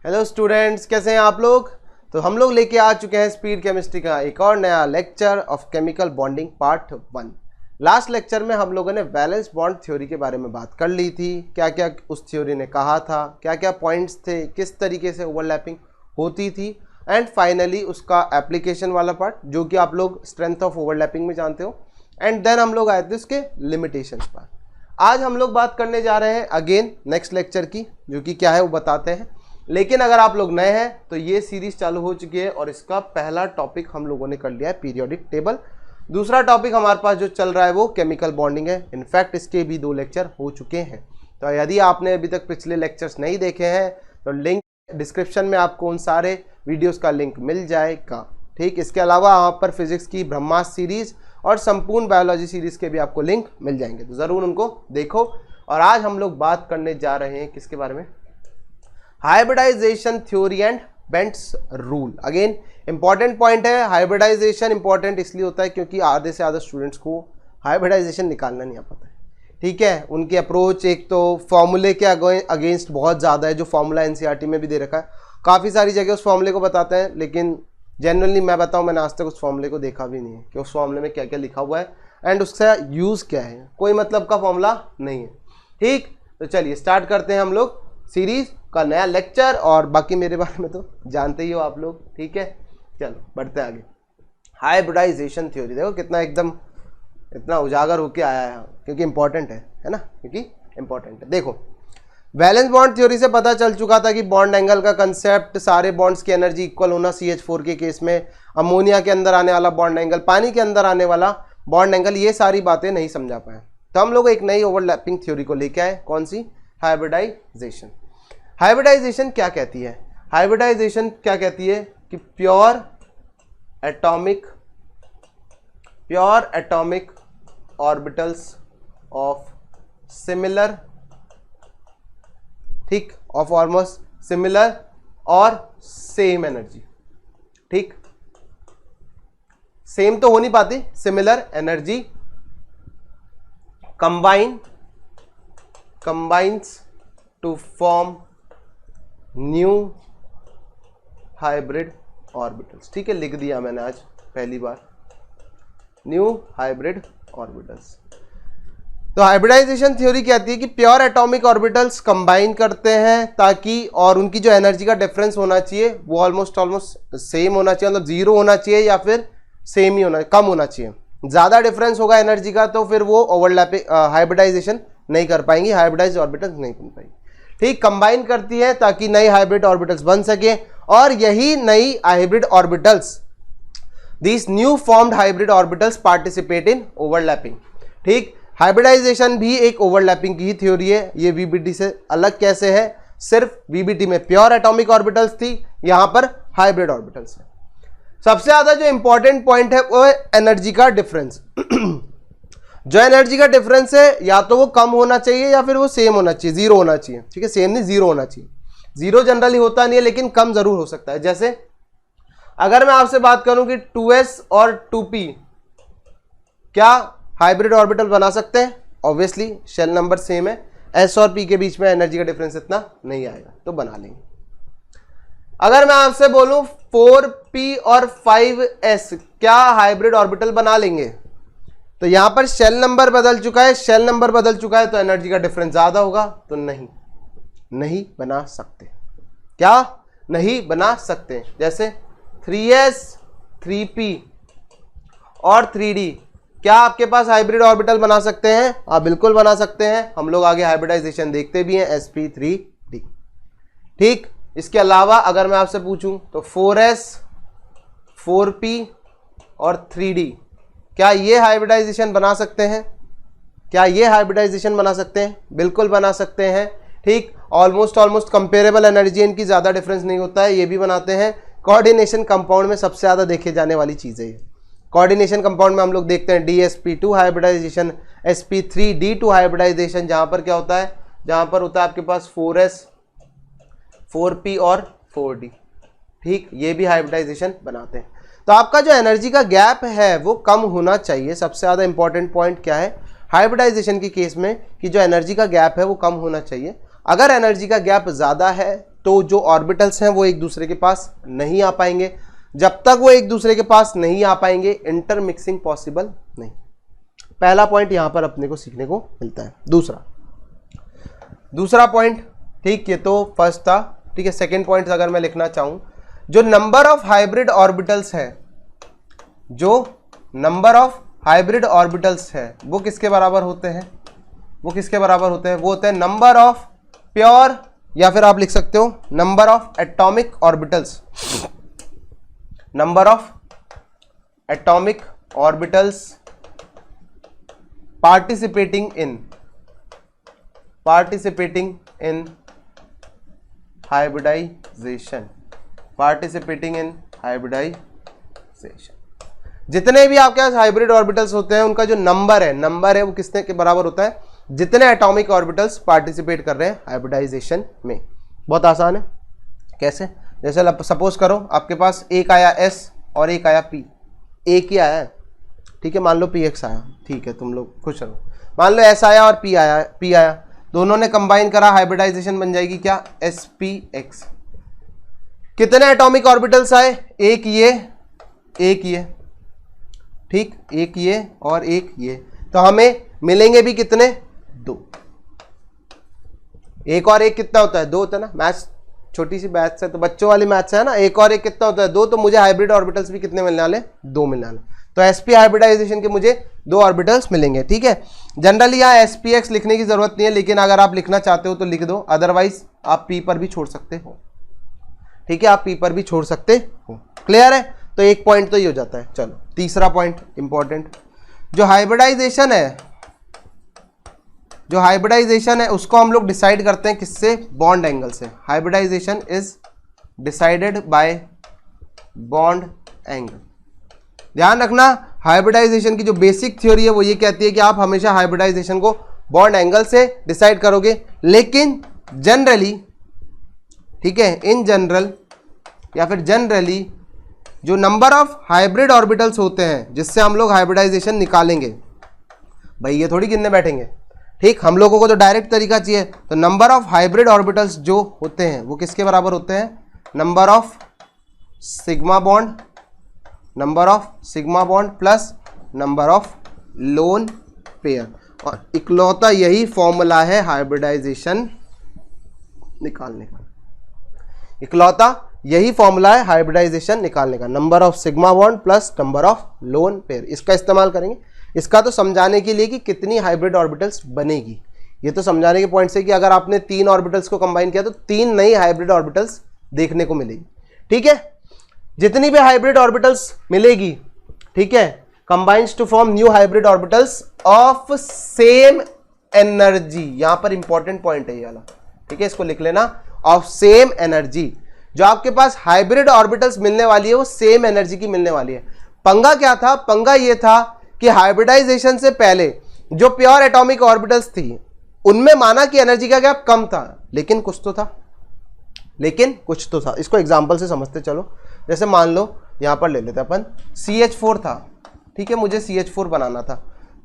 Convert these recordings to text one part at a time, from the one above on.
Hello students, कैसे हैं आप लोग। तो हम लोग लेके आ चुके हैं स्पीड केमिस्ट्री का एक और नया lecture of chemical bonding part 1। Last lecture में हम लोगों ने वैलेंस बॉन्ड थ्योरी के बारे में बात कर ली थी, क्या क्या उस थ्योरी ने कहा था, क्या क्या पॉइंट्स थे, किस तरीके से ओवरलैपिंग होती थी, एंड फाइनली उसका एप्लीकेशन वाला पार्ट जो कि आप लोग स्ट्रेंथ ऑफ ओवरलैपिंग में जानते हो, एंड देन हम लोग आए थे उसके लिमिटेशंस पर। आज हम लोग बात करने जा रहे हैं अगेन नेक्स्ट लेक्चर की, जो कि क्या है वो बताते हैं। लेकिन अगर आप लोग नए हैं तो ये सीरीज चालू हो चुकी है और इसका पहला टॉपिक हम लोगों ने कर लिया है पीरियोडिक टेबल। दूसरा टॉपिक हमारे पास जो चल रहा है वो केमिकल बॉन्डिंग है। इनफैक्ट इसके भी 2 लेक्चर हो चुके हैं। तो यदि आपने अभी तक पिछले लेक्चर्स नहीं देखे हैं तो लिंक डिस्क्रिप्शन में आपको उन सारे वीडियोस का लिंक मिल जाएगा। ठीक, इसके अलावा यहाँ पर फिजिक्स की ब्रह्मास्त्र सीरीज और संपूर्ण बायोलॉजी सीरीज के भी आपको लिंक मिल जाएंगे, तो ज़रूर उनको देखो। और आज हम लोग बात करने जा रहे हैं किसके बारे में, hybridization theory and Bent's rule. Again important point है। हाइब्रिडाइजेशन इंपॉर्टेंट इसलिए होता है क्योंकि आधे से ज़्यादा स्टूडेंट्स को हाइब्रिडाइजेशन निकालना नहीं आ पाता है। ठीक है, उनकी अप्रोच एक तो फॉर्मूले के अगेंस्ट बहुत ज़्यादा है, जो फॉर्मूला एनसीईआरटी में भी दे रखा है। काफ़ी सारी जगह उस फॉर्मूले को बताते हैं, लेकिन जनरली मैं बताऊँ, मैंने आज तक उस फॉर्मूले को देखा भी नहीं है कि उस फॉर्मूले में क्या क्या लिखा हुआ है एंड उसका यूज़ क्या है। कोई मतलब का फॉर्मूला नहीं है। ठीक, तो चलिए स्टार्ट करते हैं हम लोग सीरीज का नया लेक्चर। और बाकी मेरे बारे में तो जानते ही हो आप लोग। ठीक है, चलो बढ़ते आगे। हाइब्रिडाइजेशन थ्योरी देखो कितना एकदम इतना उजागर होके आया है, क्योंकि इंपॉर्टेंट है ना, क्योंकि इंपॉर्टेंट है। देखो, वैलेंस बॉन्ड थ्योरी से पता चल चुका था कि बॉन्ड एंगल का कंसेप्ट, सारे बॉन्ड्स की एनर्जी इक्वल होना CH4 के केस में, अमोनिया के अंदर आने वाला बॉन्ड एंगल, पानी के अंदर आने वाला बॉन्ड एंगल, ये सारी बातें नहीं समझा पाए। तो हम लोग एक नई ओवरलैपिंग थ्योरी को लेके आए। कौन सी? हाइब्रिडाइजेशन। हाइब्रिडाइजेशन क्या कहती है? हाइब्रिडाइजेशन क्या कहती है कि pure atomic orbitals of similar, ठीक, ऑफ ऑलमोस्ट सिमिलर और सेम एनर्जी। ठीक, सेम तो हो नहीं पाती, similar energy combines to form new hybrid orbitals. ठीक है, लिख दिया मैंने आज पहली बार, न्यू हाइब्रिड ऑर्बिटल्स। तो हाइब्रिडाइजेशन थ्योरी कहती है कि प्योर एटॉमिक ऑर्बिटल्स कंबाइन करते हैं ताकि, और उनकी जो एनर्जी का डिफरेंस होना चाहिए वो ऑलमोस्ट सेम होना चाहिए, मतलब 0 होना चाहिए या फिर सेम ही होना, कम होना चाहिए। ज़्यादा डिफरेंस होगा एनर्जी का तो फिर वो ओवरलैपिंग हाइब्रिडाइजेशन नहीं कर पाएंगी, हाइब्रिडाइज ऑर्बिटल्स नहीं बन पाएंगी। ठीक, कंबाइन करती है ताकि नई हाइब्रिड ऑर्बिटल्स बन सके, और यही नई hybrid orbitals, these new formed hybrid orbitals participate in overlapping. ठीक, हाइब्रिडाइजेशन भी एक ओवरलैपिंग की ही थ्योरी है। ये वीबीटी से अलग कैसे है? सिर्फ वीबीटी में प्योर एटॉमिक ऑर्बिटल्स थी, यहां पर हाइब्रिड ऑर्बिटल्स है। सबसे ज्यादा जो इंपॉर्टेंट पॉइंट है वो है एनर्जी का डिफरेंस। जो एनर्जी का डिफरेंस है या तो वो कम होना चाहिए या फिर वो सेम होना चाहिए, 0 होना चाहिए। ठीक है, सेम नहीं, 0 होना चाहिए। 0 जनरली होता नहीं है, लेकिन कम जरूर हो सकता है। जैसे अगर मैं आपसे बात करूं कि 2s और 2p क्या हाइब्रिड ऑर्बिटल बना सकते हैं? ऑब्वियसली शेल नंबर सेम है, s और p के बीच में एनर्जी का डिफरेंस इतना नहीं आएगा, तो बना लेंगे। अगर मैं आपसे बोलूं 4p और 5s क्या हाइब्रिड ऑर्बिटल बना लेंगे? तो यहां पर शेल नंबर बदल चुका है, शेल नंबर बदल चुका है, तो एनर्जी का डिफरेंस ज्यादा होगा, तो नहीं बना सकते। क्या नहीं बना सकते? जैसे 3s 3p और 3d क्या आपके पास हाइब्रिड ऑर्बिटल बना सकते हैं? आप बिल्कुल बना सकते हैं। हम लोग आगे हाइब्रिडाइजेशन देखते भी हैं, sp3d। ठीक, इसके अलावा अगर मैं आपसे पूछूं तो 4s 4p और 3d क्या ये हाइब्रिडाइजेशन बना सकते हैं? क्या ये हाइब्रिडाइजेशन बना सकते हैं? बिल्कुल बना सकते हैं। ठीक, ऑलमोस्ट कंपेरेबल एनर्जी, इनकी ज्यादा डिफरेंस नहीं होता है, ये भी बनाते हैं। कोऑर्डिनेशन कंपाउंड में सबसे ज्यादा देखे जाने वाली चीज है ये। कोऑर्डिनेशन कंपाउंड में हम लोग देखते हैं DsP2 हाइब्रिडाइजेशन, sp3d2 हाइब्रिडाइजेशन, जहां पर क्या होता है, जहां पर होता है आपके पास 4s 4p और 4d। ठीक, ये भी हाइब्रिडाइजेशन बनाते हैं। तो आपका जो एनर्जी का गैप है वो कम होना चाहिए। सबसे ज़्यादा इंपॉर्टेंट पॉइंट क्या है हाइब्रिडाइजेशन के केस में, कि जो एनर्जी का गैप है वो कम होना चाहिए। अगर एनर्जी का गैप ज़्यादा है तो जो ऑर्बिटल्स हैं वो एक दूसरे के पास नहीं आ पाएंगे। जब तक वो एक दूसरे के पास नहीं आ पाएंगे इंटरमिक्सिंग पॉसिबल नहीं। पहला पॉइंट यहां पर अपने को सीखने को मिलता है। दूसरा पॉइंट, ठीक, ये तो फर्स्ट था, ठीक है। सेकेंड पॉइंट अगर मैं लिखना चाहूं, जो नंबर ऑफ हाइब्रिड ऑर्बिटल्स है, जो नंबर ऑफ हाइब्रिड ऑर्बिटल्स है वो किसके बराबर होते हैं? वो किसके बराबर होते हैं? वो होते हैं नंबर ऑफ प्योर, या फिर आप लिख सकते हो number of atomic orbitals. Number of atomic orbitals participating in hybridization. जितने भी आपके पास हाइब्रिड ऑर्बिटल्स होते हैं उनका जो नंबर है वो किसने के बराबर होता है? जितने एटॉमिक ऑर्बिटल्स पार्टिसिपेट कर रहे हैं हाइब्रिडाइजेशन में। बहुत आसान है। कैसे? जैसे सपोज करो आपके पास एक आया S और एक आया P, एक ही आया है, ठीक है। मान लो PX आया, ठीक है, तुम लोग खुश रहो। मान लो S आया और P आया, दोनों ने कंबाइन करा, हाइब्रिडाइजेशन बन जाएगी क्या? SPX। कितने एटॉमिक ऑर्बिटल्स आए? एक ये, ठीक, एक ये और एक ये, तो हमें मिलेंगे भी कितने? 2। एक और एक कितना होता है? 2 होता है ना। मैथ्स छोटी सी मैथ्स है तो बच्चों वाली मैथ्स है ना। एक और एक कितना होता है? 2। तो मुझे हाइब्रिड ऑर्बिटल्स भी कितने मिलने वाले? 2 मिलने वाले। तो sp हाइब्रिडाइजेशन के मुझे 2 ऑर्बिटल्स मिलेंगे, ठीक है। जनरली यहाँ SPX लिखने की जरूरत नहीं है, लेकिन अगर आप लिखना चाहते हो तो लिख दो, अदरवाइज आप P पर भी छोड़ सकते हो, ठीक है, आप P पर भी छोड़ सकते हो। क्लियर है? तो एक पॉइंट तो ये हो जाता है। चलो तीसरा पॉइंट इंपॉर्टेंट, जो हाइब्रिडाइजेशन है उसको हम लोग डिसाइड करते हैं किससे? बॉन्ड एंगल से। Hybridization is decided by bond angle. ध्यान रखना, हाइब्रिडाइजेशन की जो बेसिक थ्योरी है वो ये कहती है कि आप हमेशा हाइब्रिडाइजेशन को बॉन्ड एंगल से डिसाइड करोगे, लेकिन जनरली, ठीक है, इन जनरल या फिर जनरली जो नंबर ऑफ हाइब्रिड ऑर्बिटल्स होते हैं जिससे हम लोग हाइब्रिडाइजेशन निकालेंगे, भाई ये थोड़ी गिनने बैठेंगे, ठीक, हम लोगों को तो डायरेक्ट तरीका चाहिए। तो नंबर ऑफ हाइब्रिड ऑर्बिटल्स जो होते हैं वो किसके बराबर होते हैं? Number of sigma bond plus number of lone pair. और इकलौता यही फॉर्मूला है हाइब्रिडाइजेशन निकालने का, number of sigma bond plus number of lone pair. इसका इस्तेमाल करेंगे। इसका तो समझाने के लिए कि कितनी हाइब्रिड ऑर्बिटल्स बनेगी, ये तो समझाने के पॉइंट से कि अगर आपने 3 ऑर्बिटल्स को कंबाइन किया तो 3 नई हाइब्रिड ऑर्बिटल्स देखने को मिलेगी, ठीक है। जितनी भी हाइब्रिड ऑर्बिटल्स मिलेगी, ठीक है, combines to form new hybrid orbitals of same energy. यहां पर इंपॉर्टेंट पॉइंट है ये वाला, ठीक है, इसको लिख लेना, ऑफ सेम एनर्जी। जो आपके पास हाइब्रिड ऑर्बिटल्स मिलने वाली है वो सेम एनर्जी की मिलने वाली है। पंगा क्या था? पंगा ये था कि हाइब्रिडाइजेशन से पहले जो प्योर एटॉमिक ऑर्बिटल्स थी उनमें माना कि एनर्जी का गैप कम था, लेकिन कुछ तो था। इसको एग्जांपल से समझते चलो। जैसे मान लो यहां पर ले लेते अपन, CH4 था, ठीक है, मुझे CH4 बनाना था,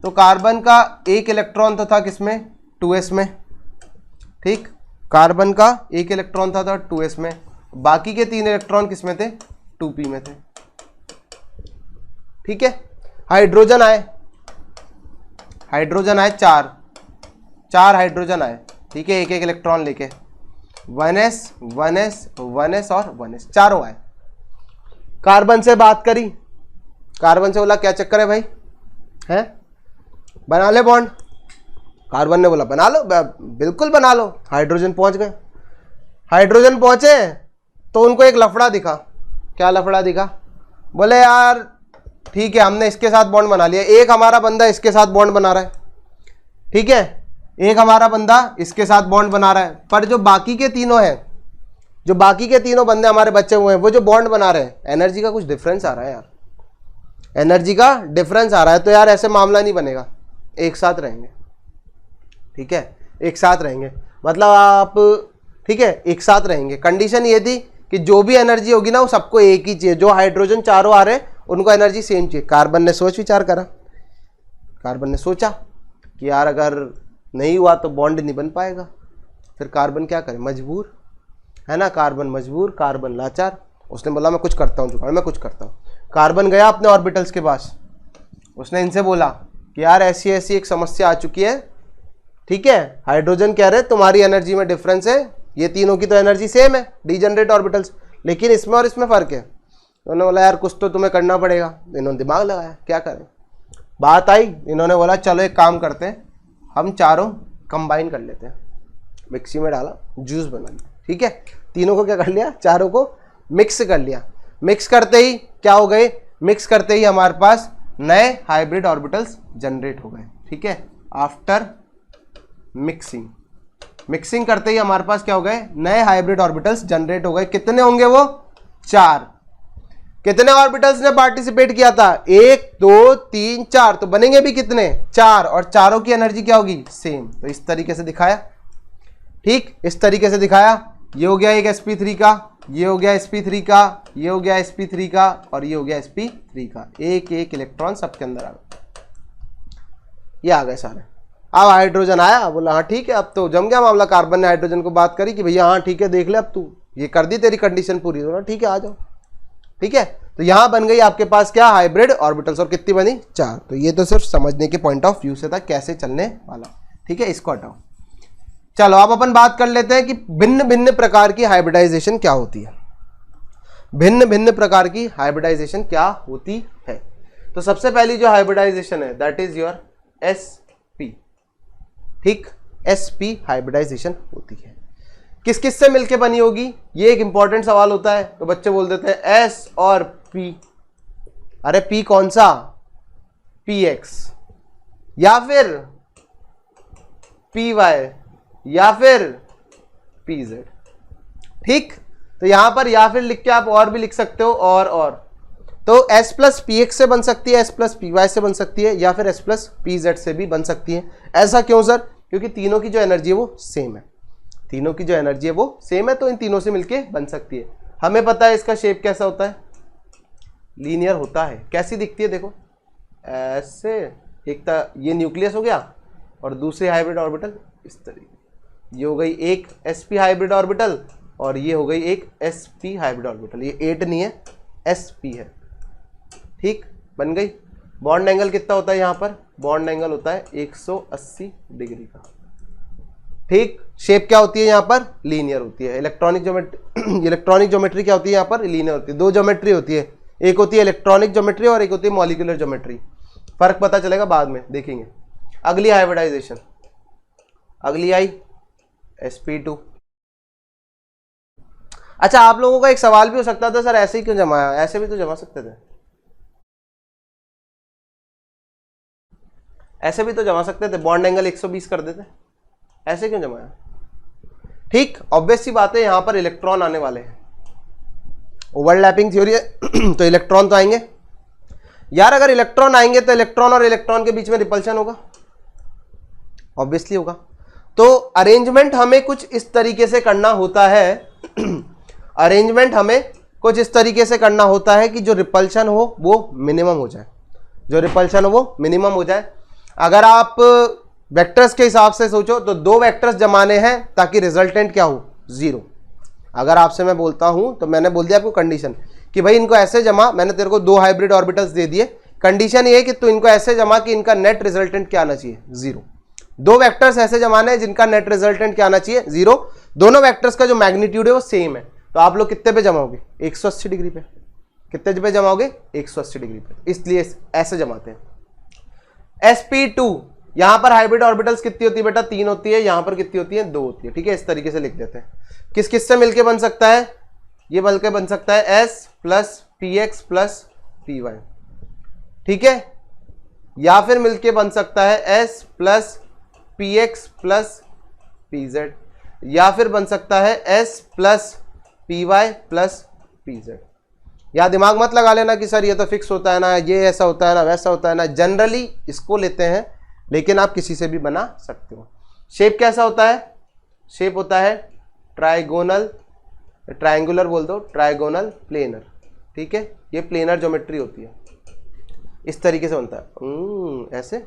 तो कार्बन का एक इलेक्ट्रॉन तो था किसमें? 2s में, ठीक, कार्बन का एक इलेक्ट्रॉन था 2s में, बाकी के 3 इलेक्ट्रॉन किसमें थे? 2p में थे, ठीक है। हाइड्रोजन आए 4 हाइड्रोजन आए, ठीक है, एक इलेक्ट्रॉन लेके, 1s 1s 1s और 1s, चारों आए। कार्बन से बात करी, कार्बन से बोला क्या चक्कर है भाई, है बना ले बॉन्ड। कार्बन ने बोला बना लो, बिल्कुल बना लो। हाइड्रोजन पहुंचे तो उनको एक लफड़ा दिखा। क्या लफड़ा दिखा? बोले यार ठीक है, हमने इसके साथ बॉन्ड बना लिया, एक हमारा बंदा इसके साथ बॉन्ड बना रहा है, ठीक है, एक हमारा बंदा इसके साथ बॉन्ड बना रहा है, पर जो बाकी के तीनों बंदे हमारे बच्चे हुए हैं वो जो बॉन्ड बना रहे हैं, एनर्जी का कुछ डिफरेंस आ रहा है यार, तो यार ऐसे मामला नहीं बनेगा, एक साथ रहेंगे, ठीक है, एक साथ रहेंगे, मतलब आप, ठीक है, एक साथ रहेंगे। कंडीशन ये थी कि जो भी एनर्जी होगी ना वो सबको एक ही चाहिए। जो हाइड्रोजन चारों आ रहे हैं उनको एनर्जी सेम चाहिए। कार्बन ने सोच विचार करा, कार्बन ने सोचा कि यार अगर नहीं हुआ तो बॉन्ड नहीं बन पाएगा, फिर कार्बन क्या करे, मजबूर है ना, कार्बन मजबूर, कार्बन लाचार। उसने बोला मैं कुछ करता हूँ जुगाड़, मैं कुछ करता हूँ। कार्बन गया अपने ऑर्बिटल्स के पास, उसने इनसे बोला कि यार ऐसी ऐसी एक समस्या आ चुकी है, ठीक है, हाइड्रोजन कह रहे तुम्हारी एनर्जी में डिफरेंस है, ये तीनों की तो एनर्जी सेम है, डीजनरेट ऑर्बिटल्स, लेकिन इसमें और इसमें फर्क है। उन्होंने बोला यार कुछ तो तुम्हें करना पड़ेगा। इन्होंने दिमाग लगाया क्या करें, बात आई, इन्होंने बोला चलो एक काम करते हैं, हम चारों कंबाइन कर लेते हैं, मिक्सी में डाला, जूस बना लिया, ठीक है, तीनों को क्या कर लिया, चारों को मिक्स कर लिया। मिक्स करते ही क्या हो गए, मिक्स करते ही हमारे पास नए हाइब्रिड ऑर्बिटल्स जनरेट हो गए, ठीक है। आफ्टर मिक्सिंग, मिक्सिंग करते ही हमारे पास क्या हो गए, नए हाइब्रिड ऑर्बिटल्स जनरेट हो गए। कितने होंगे वो, 4। कितने ऑर्बिटल्स ने पार्टिसिपेट किया था, 1 2 3 4, तो बनेंगे भी कितने, 4, और चारों की एनर्जी क्या होगी, सेम। तो इस तरीके से दिखाया, ठीक, इस तरीके से दिखाया। ये हो गया एक sp3 का, ये हो गया sp3 का, ये हो गया sp3 का, और ये हो गया sp3 का। एक एक इलेक्ट्रॉन सबके अंदर आ गए, ये आ गए सारे। अब हाइड्रोजन आया, बोला हाँ ठीक है, अब तो जम गया मामला। कार्बन ने हाइड्रोजन को बात करी कि भैया हाँ ठीक है, देख ले अब तू, ये कर दी तेरी कंडीशन पूरी, तो ठीक है आ जाओ, ठीक है। तो यहां बन गई आपके पास क्या, हाइब्रिड ऑर्बिटल्स, और कितनी बनी, 4। तो ये तो सिर्फ समझने के पॉइंट ऑफ व्यू से था कैसे चलने वाला, ठीक है, इसको हटाओ। चलो अब अपन बात कर लेते हैं कि भिन्न भिन्न प्रकार की हाइब्रिडाइजेशन क्या होती है। भिन्न भिन्न प्रकार की हाइब्रिडाइजेशन क्या होती है। तो सबसे पहली जो हाइब्रिडाइजेशन है दैट इज योर sp, ठीक, sp हाइब्रिडाइजेशन होती है। किस किस से मिलके बनी होगी, ये एक इंपॉर्टेंट सवाल होता है। तो बच्चे बोल देते हैं s और p, अरे p कौन सा, px, या फिर py, या फिर pz, ठीक। तो यहां पर या फिर लिख के आप और भी लिख सकते हो, और तो s प्लस px से बन सकती है, s प्लस py से बन सकती है, या फिर s प्लस pz से भी बन सकती है। ऐसा क्यों सर, क्योंकि तीनों की जो एनर्जी है वो सेम है, तीनों की जो एनर्जी है वो सेम है, तो इन तीनों से मिलके बन सकती है। हमें पता है इसका शेप कैसा होता है, लीनियर होता है। कैसी दिखती है, देखो ऐसे, एक ये न्यूक्लियस हो गया और दूसरे हाइब्रिड ऑर्बिटल इस तरीके, ये हो गई एक sp हाइब्रिड ऑर्बिटल, और ये हो गई एक sp हाइब्रिड ऑर्बिटल। ये 8 नहीं है, sp है, ठीक, बन गई। बॉन्ड एंगल कितना होता है यहाँ पर, बॉन्ड एंगल होता है 180 डिग्री का, ठीक। शेप क्या होती है यहाँ पर, लीनियर होती है। इलेक्ट्रॉनिक ज्योमेट्री क्या होती है यहाँ पर, लीनियर होती है। दो ज्योमेट्री होती है, एक होती है इलेक्ट्रॉनिक ज्योमेट्री और एक होती है मॉलिक्यूलर ज्योमेट्री। फर्क पता चलेगा बाद में, देखेंगे। अगली हाइब्रिडाइजेशन, अगली आई sp2। अच्छा, आप लोगों का एक सवाल भी हो सकता था, सर ऐसे ही क्यों जमाया, ऐसे भी तो जमा सकते थे, ऐसे भी तो जमा सकते थे, बॉन्ड एंगल 120 कर देते, ऐसे क्यों जमाया, ठीक। ऑब्वियस सी बात है, यहां पर इलेक्ट्रॉन आने वाले हैं, ओवरलैपिंग थ्योरी है तो इलेक्ट्रॉन तो आएंगे यार। अगर इलेक्ट्रॉन आएंगे तो इलेक्ट्रॉन और इलेक्ट्रॉन के बीच में रिपल्शन होगा, ऑब्वियसली होगा। तो अरेंजमेंट हमें कुछ इस तरीके से करना होता है अरेंजमेंट हमें कुछ इस तरीके से करना होता है कि जो रिपल्शन हो वो मिनिमम हो जाए, जो रिपल्शन हो वो मिनिमम हो जाए। अगर आप वेक्टर्स के हिसाब से सोचो तो 2 वेक्टर्स जमाने हैं ताकि रिजल्टेंट क्या हो, 0। अगर आपसे मैं बोलता हूं तो मैंने बोल दिया आपको कंडीशन कि भाई इनको ऐसे जमा, मैंने तेरे को 2 हाइब्रिड ऑर्बिटल्स दे दिए, कंडीशन ये है कि तू इनको ऐसे जमा कि इनका नेट रिजल्टेंट क्या आना चाहिए, 0। 2 वेक्टर्स ऐसे जमाने हैं जिनका नेट रिजल्टेंट क्या आना चाहिए, 0। दोनों वेक्टर्स का जो मैग्नीट्यूड है वो सेम है, तो आप लोग कितने पे जमाओगे, 180 डिग्री पे। कितने पे जमाओगे, 180 डिग्री पे, इसलिए ऐसे जमाते हैं। sp2, यहां पर हाइब्रिड ऑर्बिटल्स कितनी होती है बेटा, 3 होती है, यहां पर कितनी होती है, 2 होती है, ठीक है। इस तरीके से लिख देते हैं। किस किस से मिलके बन सकता है, ये बल्कि बन सकता है s plus px plus py, ठीक है, या फिर मिलके बन सकता है s plus px plus pz, या फिर बन सकता है s plus py plus pz। या दिमाग मत लगा लेना कि सर ये तो फिक्स होता है ना, ये ऐसा होता है ना, वैसा होता है ना, जनरली इसको लेते हैं, लेकिन आप किसी से भी बना सकते हो। शेप कैसा होता है, शेप होता है ट्राइगोनल, ट्रायंगुलर बोल दो, ट्राइगोनल प्लेनर, ठीक है। ये प्लेनर ज्योमेट्री होती है, इस तरीके से बनता है, ऐसे